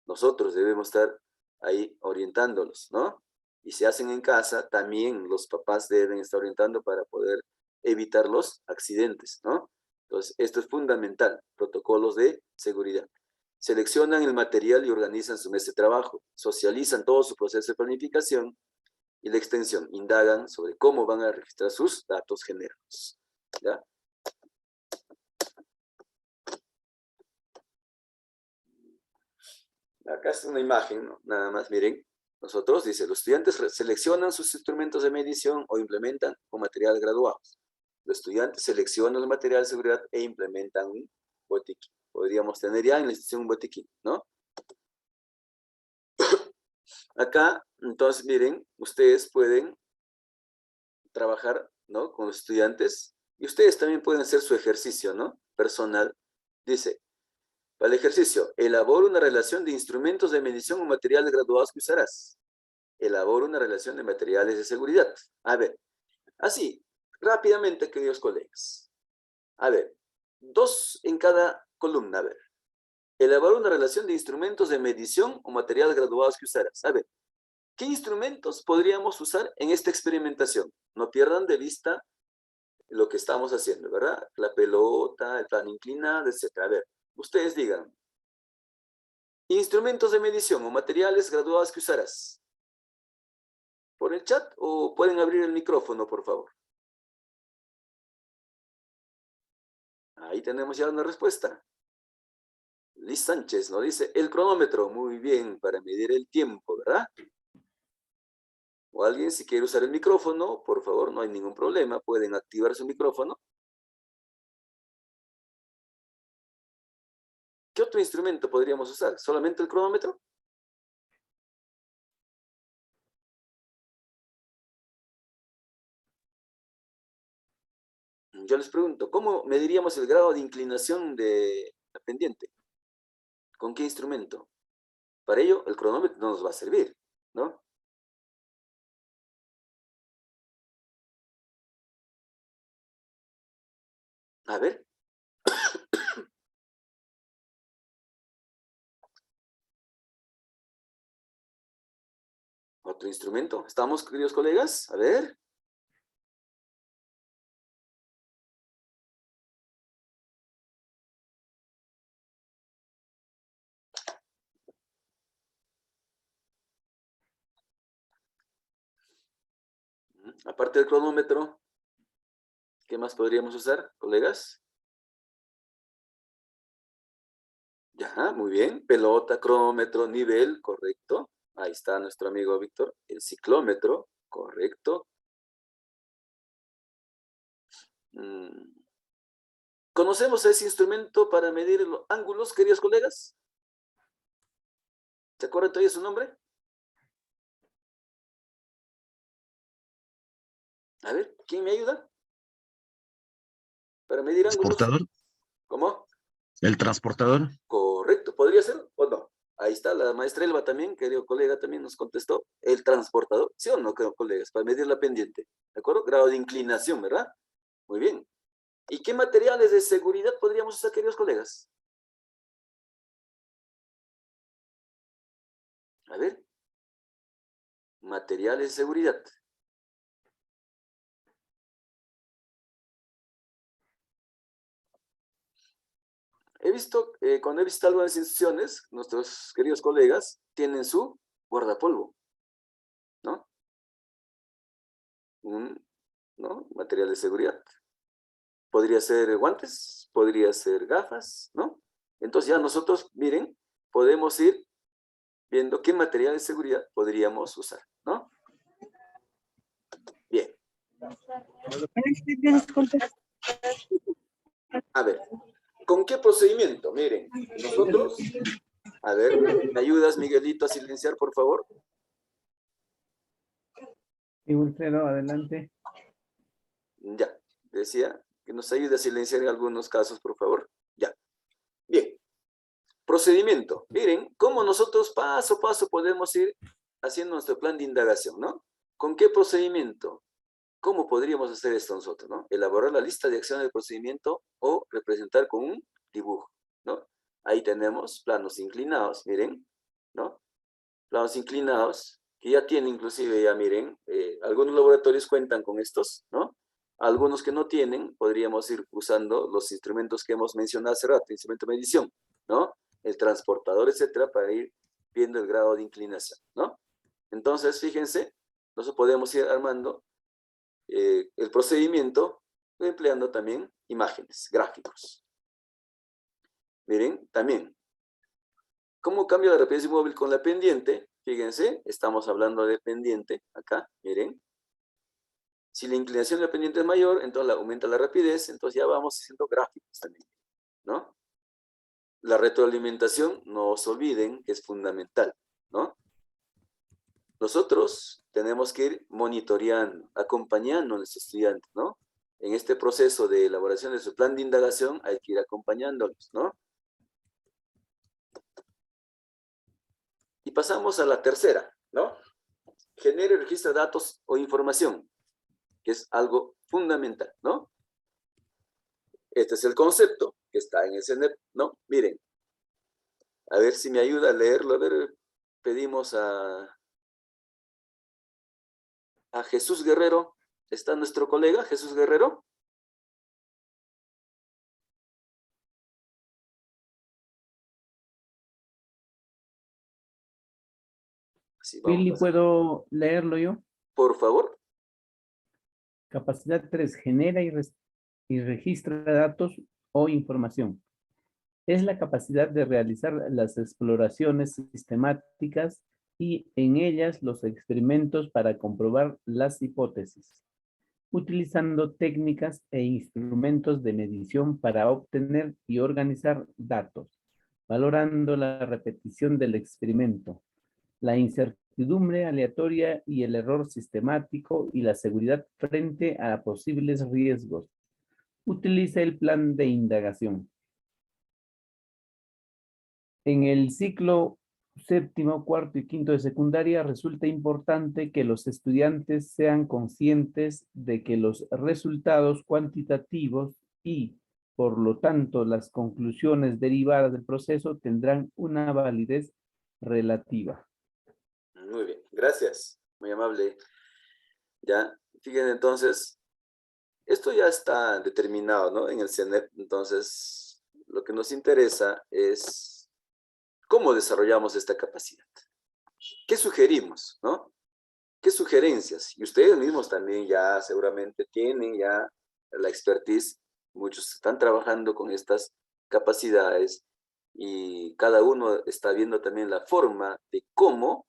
nosotros debemos estar ahí orientándolos, ¿no? Y si hacen en casa, también los papás deben estar orientando para poder evitar los accidentes, ¿no? Entonces, esto es fundamental, protocolos de seguridad. Seleccionan el material y organizan su mesa de trabajo, socializan todo su proceso de planificación y la extensión, indagan sobre cómo van a registrar sus datos generados, ¿ya? Acá es una imagen, ¿no? Nada más, miren. Nosotros, dice, los estudiantes seleccionan sus instrumentos de medición o implementan con materiales graduados. Los estudiantes seleccionan el material de seguridad e implementan un botiquín. Podríamos tener ya en la institución un botiquín, ¿no? Acá, entonces, miren, ustedes pueden trabajar, ¿no? Con los estudiantes y ustedes también pueden hacer su ejercicio, ¿no? Personal. Dice, para el ejercicio, elabora una relación de instrumentos de medición o materiales graduados que usarás. Elabora una relación de materiales de seguridad. A ver, así, rápidamente, queridos colegas. A ver, 2 en cada columna, a ver. Elabora una relación de instrumentos de medición o materiales graduados que usarás. A ver, ¿qué instrumentos podríamos usar en esta experimentación? No pierdan de vista lo que estamos haciendo, ¿verdad? La pelota, el plano inclinado, etc. A ver, ustedes digan. Instrumentos de medición o materiales graduados que usarás. ¿Por el chat o pueden abrir el micrófono, por favor? Ahí tenemos ya una respuesta. Liz Sánchez nos dice, el cronómetro, muy bien, para medir el tiempo, ¿verdad? O alguien, si quiere usar el micrófono, por favor, no hay ningún problema, pueden activar su micrófono. ¿Qué otro instrumento podríamos usar? ¿Solamente el cronómetro? Yo les pregunto, ¿cómo mediríamos el grado de inclinación de la pendiente? ¿Con qué instrumento? Para ello, el cronómetro no nos va a servir, ¿no? A ver. Otro instrumento. ¿Estamos, queridos colegas? A ver. Aparte del cronómetro, ¿qué más podríamos usar, colegas? Ya, muy bien. Pelota, cronómetro, nivel, correcto. Ahí está nuestro amigo Víctor. El ciclómetro, correcto. ¿Conocemos ese instrumento para medir los ángulos, queridos colegas? ¿Se acuerdan todavía su nombre? A ver, ¿quién me ayuda? Para medir ángulos. ¿Transportador? ¿Cómo? ¿El transportador? Correcto, ¿podría ser o no? Ahí está, la maestra Elba también, querido colega, también nos contestó. El transportador, ¿sí o no, colegas? Para medir la pendiente, ¿de acuerdo? Grado de inclinación, ¿verdad? Muy bien. ¿Y qué materiales de seguridad podríamos usar, queridos colegas? A ver. Materiales de seguridad. He visto, cuando he visitado algunas instituciones, nuestros queridos colegas tienen su guardapolvo, ¿no? ¿No? Material de seguridad. Podría ser guantes, podría ser gafas, ¿no? Entonces ya nosotros, miren, podemos ir viendo qué material de seguridad podríamos usar, ¿no? Bien. A ver, ¿con qué procedimiento? Miren, nosotros, a ver, ¿me ayudas, Miguelito, a silenciar, por favor? Y Wilfredo, adelante. Ya, decía que nos ayude a silenciar en algunos casos, por favor. Ya. Bien. Procedimiento. Miren, cómo nosotros paso a paso podemos ir haciendo nuestro plan de indagación, ¿no? ¿Con qué procedimiento? ¿Cómo podríamos hacer esto nosotros, no? Elaborar la lista de acciones del procedimiento o representar con un dibujo, ¿no? Ahí tenemos planos inclinados, miren, ¿no? Planos inclinados, que ya tienen inclusive, ya miren, algunos laboratorios cuentan con estos, ¿no? Algunos que no tienen, podríamos ir usando los instrumentos que hemos mencionado hace rato, instrumento de medición, ¿no? El transportador, etcétera, para ir viendo el grado de inclinación, ¿no? Entonces, fíjense, nosotros podemos ir armando el procedimiento empleando también imágenes, gráficos. Miren, también, ¿Cómo cambio la rapidez de un móvil con la pendiente? Fíjense, estamos hablando de pendiente, acá, miren. Si la inclinación de la pendiente es mayor, entonces aumenta la rapidez, entonces ya vamos haciendo gráficos también, ¿no? La retroalimentación, no os olviden que es fundamental, ¿no? Nosotros tenemos que ir monitoreando, acompañando a nuestros estudiantes, ¿no? En este proceso de elaboración de su plan de indagación hay que ir acompañándolos, ¿no? Y pasamos a la tercera, ¿no? Genere y registra datos o información, que es algo fundamental, ¿no? Este es el concepto que está en el CENEP, ¿no? Miren, a ver si me ayuda a leerlo. A ver, pedimos a Jesús Guerrero. ¿Está nuestro colega Jesús Guerrero? Sí, Billy, ¿puedo leerlo yo? Por favor. Capacidad 3. Genera y registra datos o información. Es la capacidad de realizar las exploraciones sistemáticas y en ellas los experimentos para comprobar las hipótesis, utilizando técnicas e instrumentos de medición para obtener y organizar datos, valorando la repetición del experimento, la incertidumbre aleatoria y el error sistemático y la seguridad frente a posibles riesgos. Utiliza el plan de indagación. En el ciclo séptimo, cuarto y quinto de secundaria resulta importante que los estudiantes sean conscientes de que los resultados cuantitativos y, por lo tanto, las conclusiones derivadas del proceso tendrán una validez relativa. Muy bien, gracias, muy amable. Ya, fíjense entonces, esto ya está determinado, ¿no? En el CENEP, entonces, lo que nos interesa es cómo desarrollamos esta capacidad. ¿Qué sugerimos, no? ¿Qué sugerencias? Y ustedes mismos también ya seguramente tienen ya la expertise, muchos están trabajando con estas capacidades y cada uno está viendo también la forma de cómo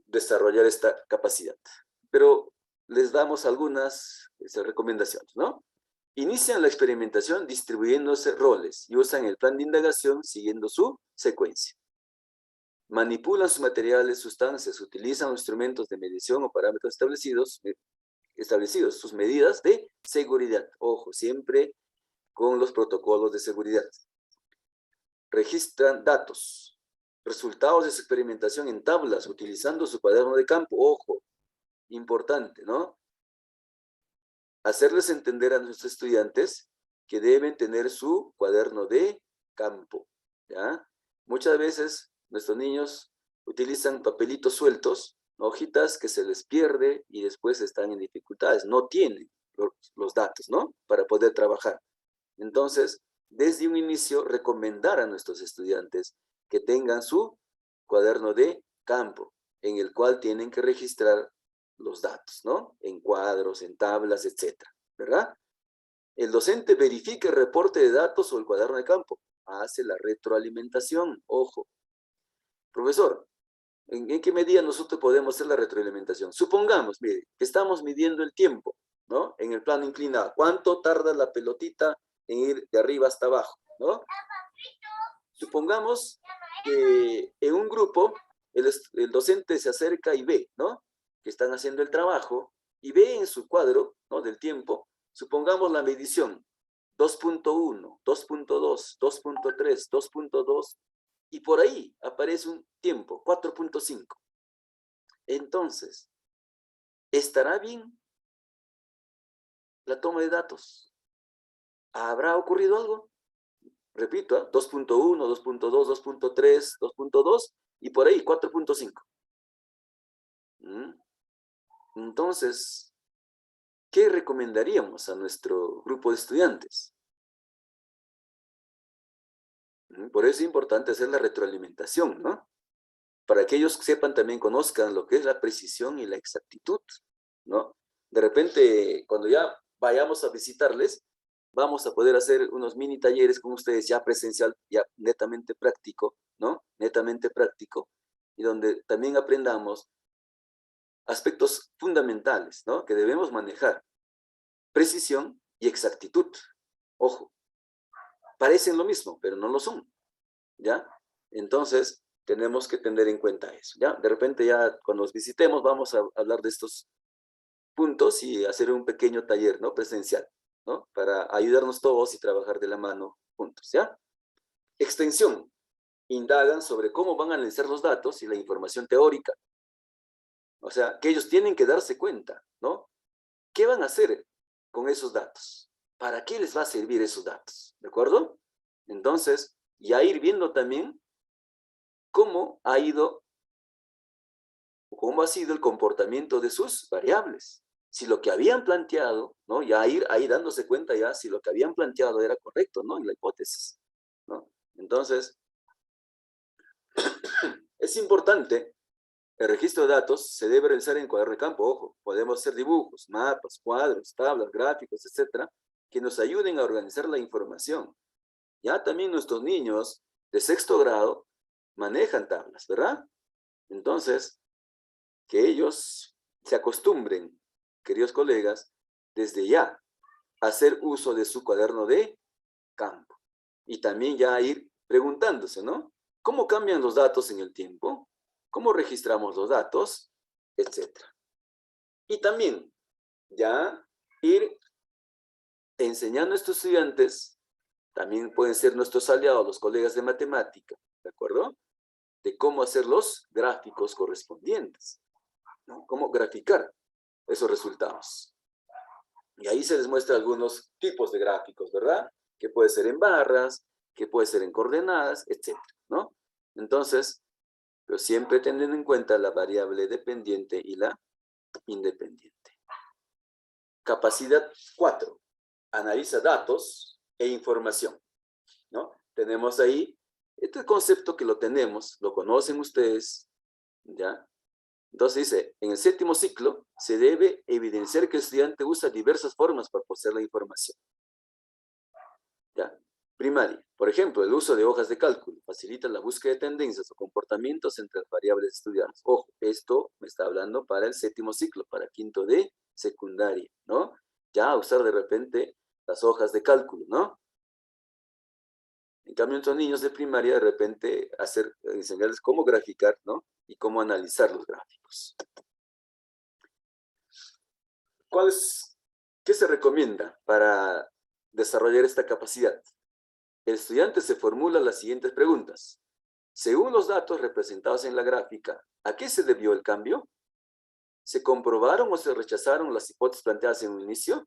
desarrollar esta capacidad. Pero les damos algunas recomendaciones, ¿no? Inician la experimentación distribuyéndose roles y usan el plan de indagación siguiendo su secuencia. Manipulan sus materiales, sustancias, utilizan instrumentos de medición o parámetros establecidos, sus medidas de seguridad. Ojo, siempre con los protocolos de seguridad. Registran datos, resultados de su experimentación en tablas, utilizando su cuaderno de campo. Ojo, importante, ¿no? Hacerles entender a nuestros estudiantes que deben tener su cuaderno de campo, ¿ya? Muchas veces nuestros niños utilizan papelitos sueltos, hojitas que se les pierde y después están en dificultades, no tienen los datos, ¿no? Para poder trabajar. Entonces, desde un inicio, recomendar a nuestros estudiantes que tengan su cuaderno de campo, en el cual tienen que registrar los datos, ¿no? En cuadros, en tablas, etcétera, ¿verdad? El docente verifica el reporte de datos o el cuaderno de campo. Hace la retroalimentación, ojo. Profesor, ¿en qué medida nosotros podemos hacer la retroalimentación? Supongamos, mire, que estamos midiendo el tiempo, ¿no? En el plano inclinado. ¿Cuánto tarda la pelotita en ir de arriba hasta abajo, ¿no? Supongamos que en un grupo el docente se acerca y ve, ¿no? Que están haciendo el trabajo y ve en su cuadro, ¿no? Del tiempo, supongamos la medición 2.1, 2.2, 2.3, 2.2 y por ahí aparece un tiempo 4.5. Entonces, ¿estará bien la toma de datos? ¿Habrá ocurrido algo? Repito, 2.1, 2.2, 2.3, 2.2 y por ahí 4.5. Entonces, ¿qué recomendaríamos a nuestro grupo de estudiantes? Por eso es importante hacer la retroalimentación, ¿no? Para que ellos sepan también, conozcan lo que es la precisión y la exactitud, ¿no? De repente, cuando ya vayamos a visitarles, vamos a poder hacer unos mini talleres con ustedes ya presencial, ya netamente práctico, ¿no? Netamente práctico, y donde también aprendamos aspectos fundamentales, ¿no? Que debemos manejar. Precisión y exactitud. Ojo, parecen lo mismo, pero no lo son, ¿ya? Entonces, tenemos que tener en cuenta eso, ¿ya? De repente ya cuando los visitemos vamos a hablar de estos puntos y hacer un pequeño taller, ¿no? Presencial, ¿no? Para ayudarnos todos y trabajar de la mano juntos, ¿ya? Extensión. Indagan sobre cómo van a analizar los datos y la información teórica. O sea, que ellos tienen que darse cuenta, ¿no? ¿Qué van a hacer con esos datos? ¿Para qué les va a servir esos datos? ¿De acuerdo? Entonces, ya ir viendo también cómo ha sido el comportamiento de sus variables. Si lo que habían planteado, ¿no? Ya ir ahí dándose cuenta ya si lo que habían planteado era correcto, ¿no? En la hipótesis, ¿no? Entonces, es importante, el registro de datos se debe realizar en cuaderno de campo, ojo, podemos hacer dibujos, mapas, cuadros, tablas, gráficos, etcétera, que nos ayuden a organizar la información. Ya también nuestros niños de 6º grado manejan tablas, ¿verdad? Entonces, que ellos se acostumbren, queridos colegas, desde ya a hacer uso de su cuaderno de campo. Y también ya ir preguntándose, ¿no? ¿Cómo cambian los datos en el tiempo? ¿Cómo registramos los datos? Etcétera. Y también ya ir enseñando a estos estudiantes, también pueden ser nuestros aliados, los colegas de matemática, ¿de acuerdo? De cómo hacer los gráficos correspondientes, ¿no? Cómo graficar esos resultados. Y ahí se les muestra algunos tipos de gráficos, ¿verdad? Que puede ser en barras, que puede ser en coordenadas, etcétera, ¿no? Entonces, pero siempre teniendo en cuenta la variable dependiente y la independiente. Capacidad 4. Analiza datos e información, ¿no? Tenemos ahí este concepto que lo tenemos, lo conocen ustedes, ¿ya? Entonces dice, en el 7º ciclo se debe evidenciar que el estudiante usa diversas formas para poseer la información. ¿Ya? Primaria, por ejemplo, el uso de hojas de cálculo facilita la búsqueda de tendencias o comportamientos entre las variables estudiadas. Ojo, esto me está hablando para el 7º ciclo, para 5º de secundaria, ¿no? Ya usar de repente las hojas de cálculo, ¿no? En cambio, nuestros niños de primaria, de repente, enseñarles cómo graficar, ¿no? Y cómo analizar los gráficos. ¿Qué se recomienda para desarrollar esta capacidad? El estudiante se formula las siguientes preguntas. Según los datos representados en la gráfica, ¿a qué se debió el cambio? ¿Se comprobaron o se rechazaron las hipótesis planteadas en un inicio?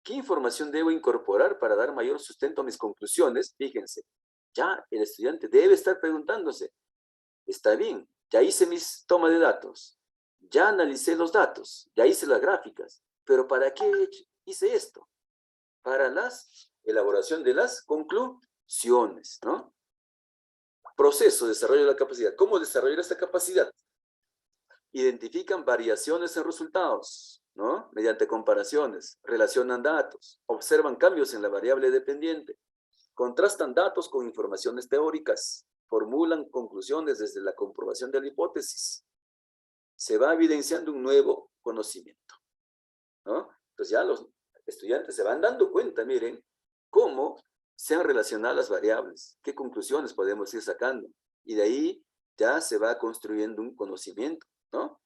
¿Qué información debo incorporar para dar mayor sustento a mis conclusiones? Fíjense, ya el estudiante debe estar preguntándose, está bien, ya hice mis tomas de datos, ya analicé los datos, ya hice las gráficas, pero ¿para qué hice esto? Para la elaboración de las conclusiones, ¿no? Proceso de desarrollo de la capacidad. ¿Cómo desarrollar esta capacidad? Identifican variaciones en resultados, ¿no? Mediante comparaciones, relacionan datos, observan cambios en la variable dependiente, contrastan datos con informaciones teóricas, formulan conclusiones desde la comprobación de la hipótesis. Se va evidenciando un nuevo conocimiento, ¿no? Entonces ya los estudiantes se van dando cuenta, miren, cómo se han relacionado las variables, qué conclusiones podemos ir sacando, y de ahí ya se va construyendo un conocimiento, ¿no?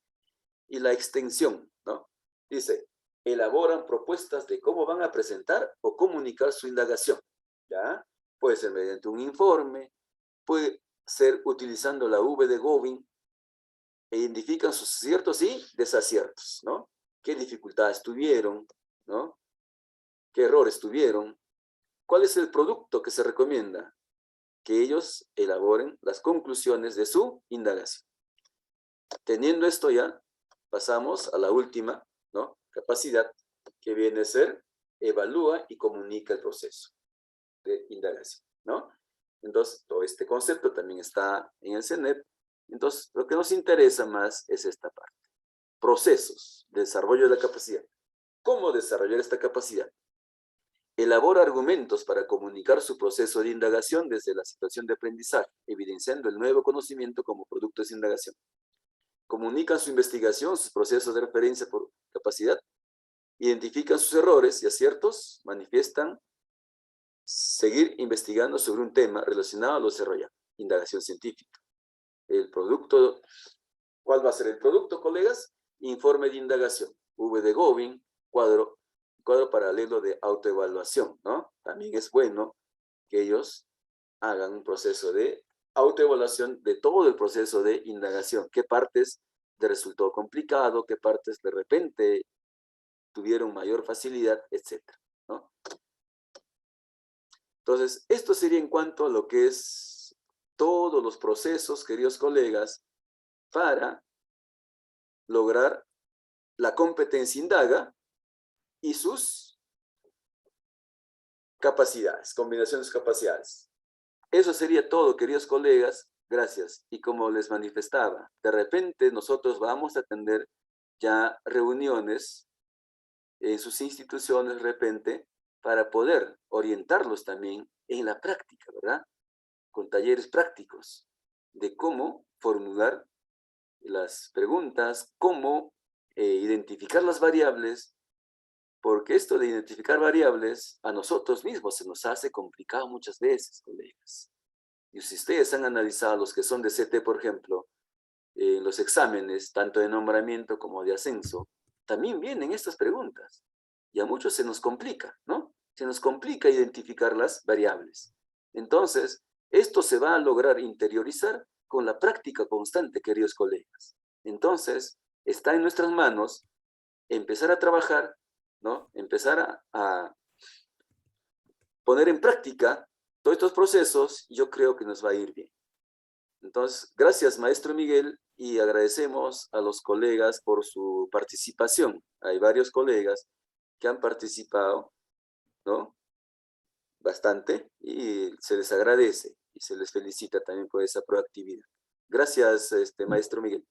Y la extensión, ¿no? Dice, elaboran propuestas de cómo van a presentar o comunicar su indagación, ¿ya? Puede ser mediante un informe, puede ser utilizando la V de Gowin, e identifican sus aciertos y desaciertos, ¿no? ¿Qué dificultades tuvieron, ¿no? ¿Qué errores tuvieron? ¿Cuál es el producto que se recomienda? Que ellos elaboren las conclusiones de su indagación. Teniendo esto ya, pasamos a la última, ¿no? Capacidad, que viene a ser, evalúa y comunica el proceso de indagación, ¿no? Entonces, todo este concepto también está en el CENEP. Entonces, lo que nos interesa más es esta parte. Procesos de desarrollo de la capacidad. ¿Cómo desarrollar esta capacidad? Elabora argumentos para comunicar su proceso de indagación desde la situación de aprendizaje, evidenciando el nuevo conocimiento como producto de esa indagación. Comunican su investigación, sus procesos de referencia por capacidad, identifican sus errores y aciertos, manifiestan seguir investigando sobre un tema relacionado a lo desarrollado, indagación científica. El producto, ¿cuál va a ser el producto, colegas? Informe de indagación, V de Gobin, cuadro paralelo de autoevaluación, ¿no? También es bueno que ellos hagan un proceso de autoevaluación de todo el proceso de indagación. ¿Qué partes de resultó complicado? ¿Qué partes de repente tuvieron mayor facilidad? Etcétera, ¿no? Entonces, esto sería en cuanto a lo que es todos los procesos, queridos colegas, para lograr la competencia indaga y sus capacidades, combinaciones de capacidades. Eso sería todo, queridos colegas. Gracias. Y como les manifestaba, de repente nosotros vamos a tener ya reuniones en sus instituciones de repente para poder orientarlos también en la práctica, ¿verdad? Con talleres prácticos de cómo formular las preguntas, cómo identificar las variables, porque esto de identificar variables a nosotros mismos se nos hace complicado muchas veces, colegas. Y si ustedes han analizado los que son de CT, por ejemplo, en los exámenes, tanto de nombramiento como de ascenso, también vienen estas preguntas. Y a muchos se nos complica, ¿no? Se nos complica identificar las variables. Entonces, esto se va a lograr interiorizar con la práctica constante, queridos colegas. Entonces, está en nuestras manos empezar a trabajar, ¿no? Empezar a poner en práctica todos estos procesos, y yo creo que nos va a ir bien. Entonces, gracias, maestro Miguel, y agradecemos a los colegas por su participación. Hay varios colegas que han participado, ¿no? Bastante, y se les agradece, y se les felicita también por esa proactividad. Gracias, maestro Miguel.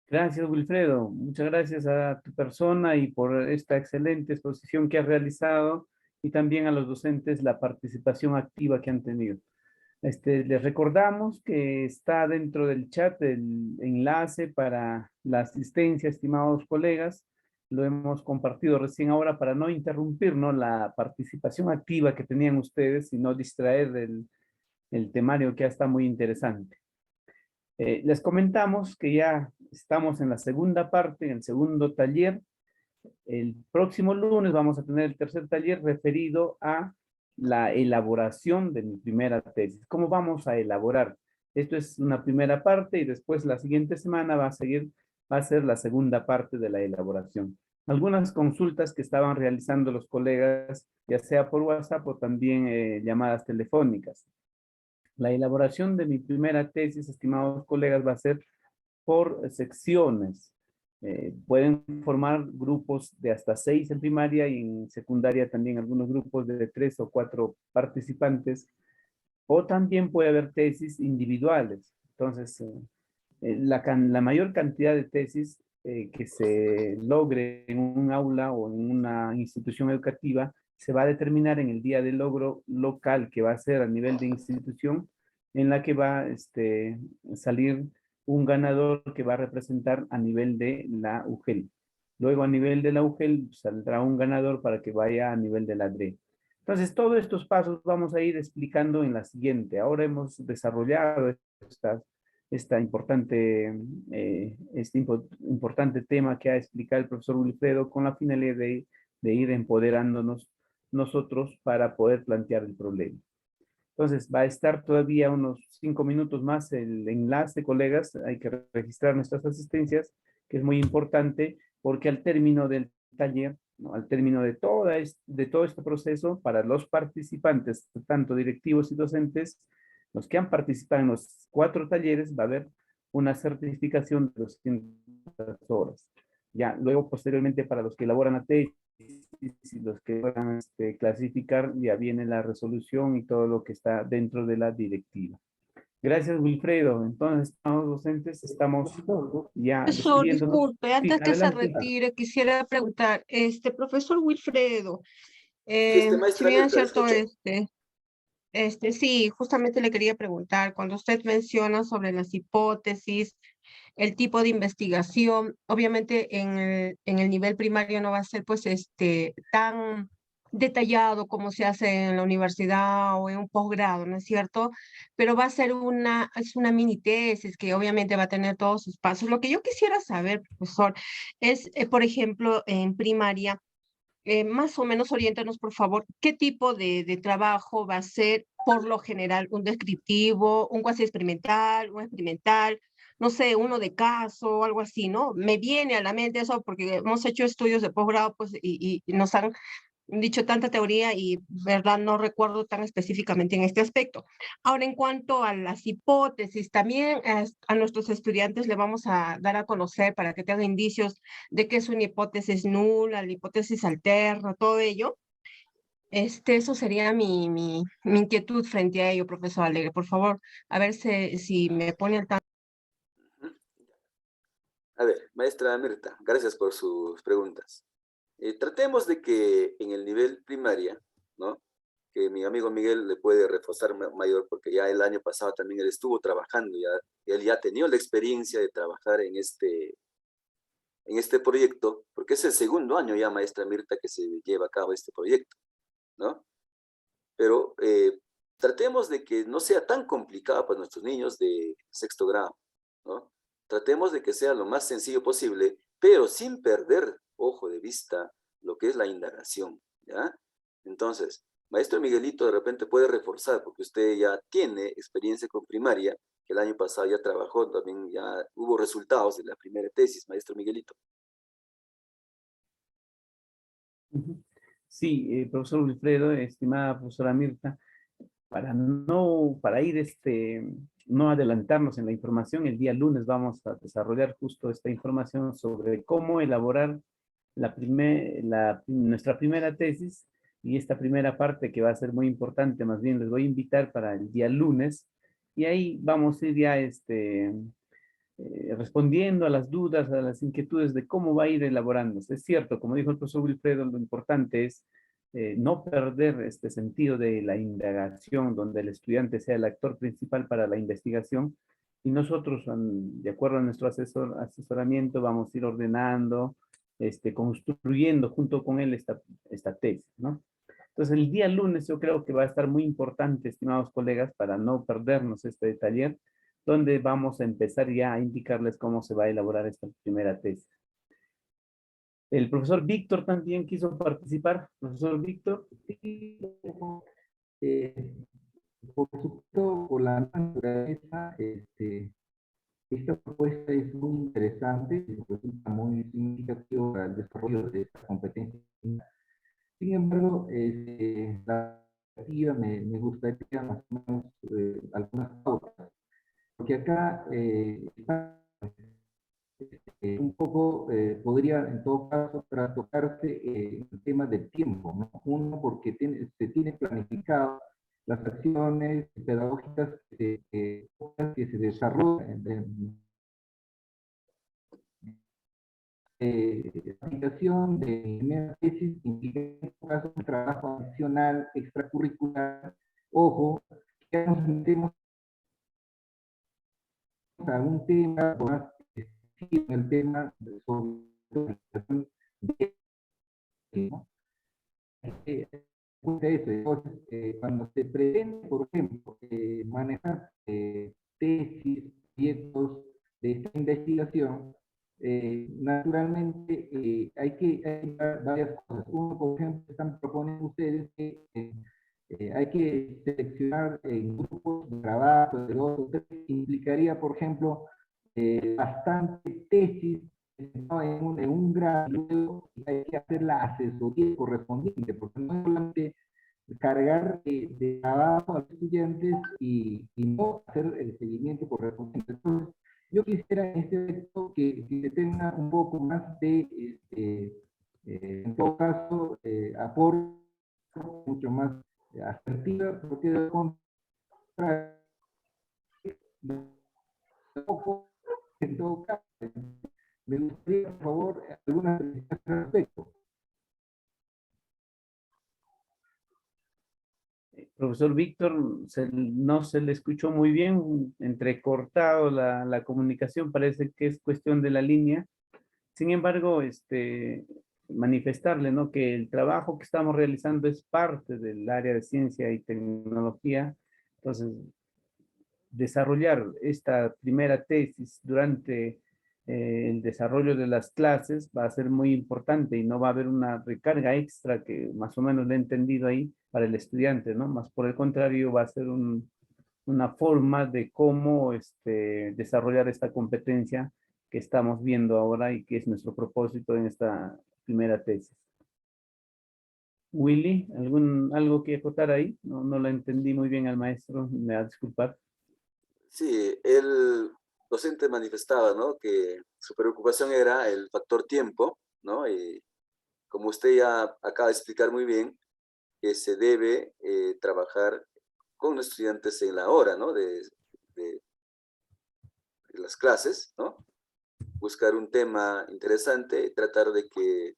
Gracias, Wilfredo. Muchas gracias a tu persona y por esta excelente exposición que has realizado, y también a los docentes la participación activa que han tenido. Les recordamos que está dentro del chat el enlace para la asistencia, estimados colegas. Lo hemos compartido recién ahora para no interrumpir, ¿no?, la participación activa que tenían ustedes y no distraer el temario que ya está muy interesante. Les comentamos que ya estamos en la segunda parte, en el segundo taller. El próximo lunes vamos a tener el tercer taller referido a la elaboración de mi primera tesis. ¿Cómo vamos a elaborar? Esto es una primera parte y después la siguiente semana va a ser la segunda parte de la elaboración. Algunas consultas que estaban realizando los colegas, ya sea por WhatsApp o también llamadas telefónicas. La elaboración de mi primera tesis, estimados colegas, va a ser por secciones. Pueden formar grupos de hasta 6 en primaria y en secundaria también algunos grupos de 3 o 4 participantes. O también puede haber tesis individuales. Entonces, la mayor cantidad de tesis que se logre en un aula o en una institución educativa se va a determinar en el día de logro local que va a ser a nivel de institución, en la que va a salir un ganador que va a representar a nivel de la UGEL. Luego a nivel de la UGEL saldrá un ganador para que vaya a nivel de la DRE. Entonces, todos estos pasos vamos a ir explicando en la siguiente. Ahora hemos desarrollado este importante tema que ha explicado el profesor Wilfredo con la finalidad de ir empoderándonos nosotros para poder plantear el problema. Entonces, va a estar todavía unos 5 minutos más el enlace, colegas. Hay que registrar nuestras asistencias, que es muy importante, porque al término del taller, ¿no?, al término de todo este proceso, para los participantes, tanto directivos y docentes, los que han participado en los 4 talleres, va a haber una certificación de 200 horas. Ya, luego, posteriormente, para los que elaboran la tesis y los que van a clasificar, ya viene la resolución y todo lo que está dentro de la directiva. Gracias, Wilfredo. Entonces, los docentes estamos ya Profesor, despidiéndonos. disculpe, antes Sí, que se adelante. retire, quisiera preguntar, profesor Wilfredo, Sí, Si maestra bien es Mirta, le cierto, escucho. sí, justamente le quería preguntar, cuando usted menciona sobre las hipótesis, el tipo de investigación, obviamente en el nivel primario no va a ser pues tan detallado como se hace en la universidad o en un posgrado, ¿no es cierto? Pero va a ser es una mini tesis que obviamente va a tener todos sus pasos. Lo que yo quisiera saber, profesor, es, por ejemplo, en primaria, más o menos oriéntanos, por favor, qué tipo de trabajo va a ser por lo general, un descriptivo, un cuasi experimental, un experimental, no sé, uno de caso, algo así, ¿no? Me viene a la mente eso porque hemos hecho estudios de posgrado, pues, y nos han dicho tanta teoría y, verdad, no recuerdo tan específicamente en este aspecto. Ahora, en cuanto a las hipótesis, también a nuestros estudiantes le vamos a dar a conocer para que tengan indicios de que es una hipótesis nula, la hipótesis alterna, todo ello. Eso sería mi inquietud frente a ello, profesor Alegre. Por favor, a ver si me pone al tanto. Ujú. A ver, maestra Mirta, gracias por sus preguntas. Tratemos de que en el nivel primaria, ¿no? Que mi amigo Miguel le puede reforzar mayor, porque ya el año pasado también él estuvo trabajando, él ya ha tenido la experiencia de trabajar en este proyecto, porque es el segundo año ya, maestra Mirta, que se lleva a cabo este proyecto, ¿no? Pero tratemos de que no sea tan complicado para nuestros niños de sexto grado, ¿no? Tratemos de que sea lo más sencillo posible, pero sin perder, ojo, de vista lo que es la indagación, ¿ya? Entonces, maestro Miguelito de repente puede reforzar, porque usted ya tiene experiencia con primaria, que el año pasado ya trabajó, también ya hubo resultados de la primera tesis, maestro Miguelito. Ujú. Sí, profesor Wilfredo, estimada profesora Mirta, para ir no adelantarnos en la información, el día lunes vamos a desarrollar justo esta información sobre cómo elaborar nuestra primera tesis, y esta primera parte que va a ser muy importante, más bien les voy a invitar para el día lunes, y ahí vamos a ir ya respondiendo a las dudas, a las inquietudes de cómo va a ir elaborándose. Es cierto, como dijo el profesor Wilfredo, lo importante es no perder este sentido de la indagación, donde el estudiante sea el actor principal para la investigación, y nosotros, de acuerdo a nuestro asesoramiento, vamos a ir ordenando, construyendo junto con él esta tesis, ¿no? Entonces, el día lunes yo creo que va a estar muy importante, estimados colegas, para no perdernos este taller, donde vamos a empezar ya a indicarles cómo se va a elaborar esta primera tesis. El profesor Víctor también quiso participar. Profesor Víctor. Por supuesto, por la naturaleza, esta propuesta es muy interesante y resulta muy significativa para el desarrollo de esta competencia. Sin embargo, la iniciativa me gustaría más o menos algunas pautas, porque acá está un poco, podría en todo caso tocarse el tema del tiempo, ¿no? Uno, porque se tiene planificado las acciones pedagógicas que se desarrollan aplicación de primera tesis implica en este caso un trabajo adicional, extracurricular. Ojo, que nos metemos a un tema más específico, el tema sobre ¿no? Eso. Entonces, cuando se pretende, por ejemplo, manejar tesis, proyectos de esta investigación, naturalmente hay varias cosas. Uno, por ejemplo, están proponiendo ustedes que hay que seleccionar grupos de trabajo de 2 o 3, implicaría, por ejemplo, bastante tesis ¿no? en un grado, luego hay que hacer la asesoría correspondiente, porque no es solamente cargar de trabajo a los estudiantes y no hacer el seguimiento correspondiente. Entonces, yo quisiera en este aspecto que se tenga un poco más de, en todo caso, aporte mucho más asertiva, porque de contrario, poco, en todo caso, me gustaría, por favor, alguna precisión al respecto. Profesor Víctor, no se le escuchó muy bien, entrecortado la comunicación, parece que es cuestión de la línea. Sin embargo, manifestarle, ¿no?, que el trabajo que estamos realizando es parte del área de ciencia y tecnología. Entonces, desarrollar esta primera tesis durante el desarrollo de las clases va a ser muy importante y no va a haber una recarga extra que más o menos le he entendido ahí para el estudiante, ¿no? Más por el contrario, va a ser una forma de cómo desarrollar esta competencia que estamos viendo ahora y que es nuestro propósito en esta primera tesis. Willy, ¿algo que acotar ahí? No la entendí muy bien al maestro, me va a disculpar. Sí, el docente manifestaba, ¿no?, que su preocupación era el factor tiempo, ¿no? Y como usted ya acaba de explicar muy bien, que se debe trabajar con los estudiantes en la hora, ¿no?, de las clases, ¿no? Buscar un tema interesante y tratar de que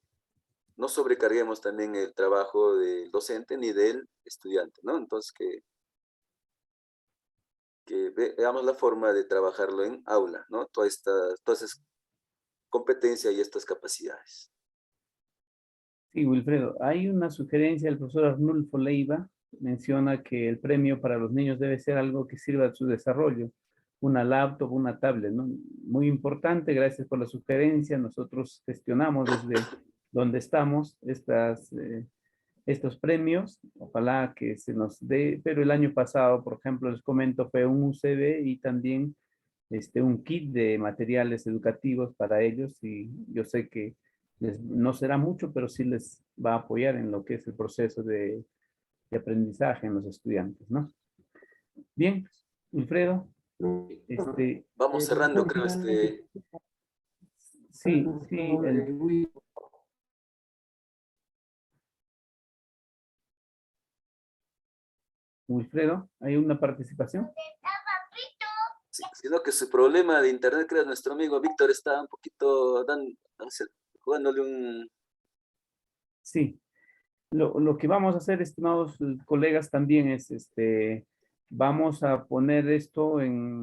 no sobrecarguemos también el trabajo del docente ni del estudiante, ¿no? Entonces, que veamos la forma de trabajarlo en aula, ¿no? Todas esas competencias y estas capacidades. Sí, Wilfredo, hay una sugerencia del profesor Arnulfo Leiva, menciona que el premio para los niños debe ser algo que sirva a su desarrollo, una laptop, una tablet, ¿no? Muy importante, gracias por la sugerencia, nosotros gestionamos desde donde estamos estos premios, ojalá que se nos dé, pero el año pasado, por ejemplo, les comento, fue un UCB y también un kit de materiales educativos para ellos y yo sé que no será mucho, pero sí les va a apoyar en lo que es el proceso de aprendizaje en los estudiantes, ¿no? Bien, Wilfredo. Vamos cerrando, creo, Sí, Wilfredo, ¿hay una participación? Sí, sino que su problema de internet, creo, nuestro amigo Víctor está un poquito jugándole un... Sí, lo que vamos a hacer, estimados colegas, también es, vamos a poner esto en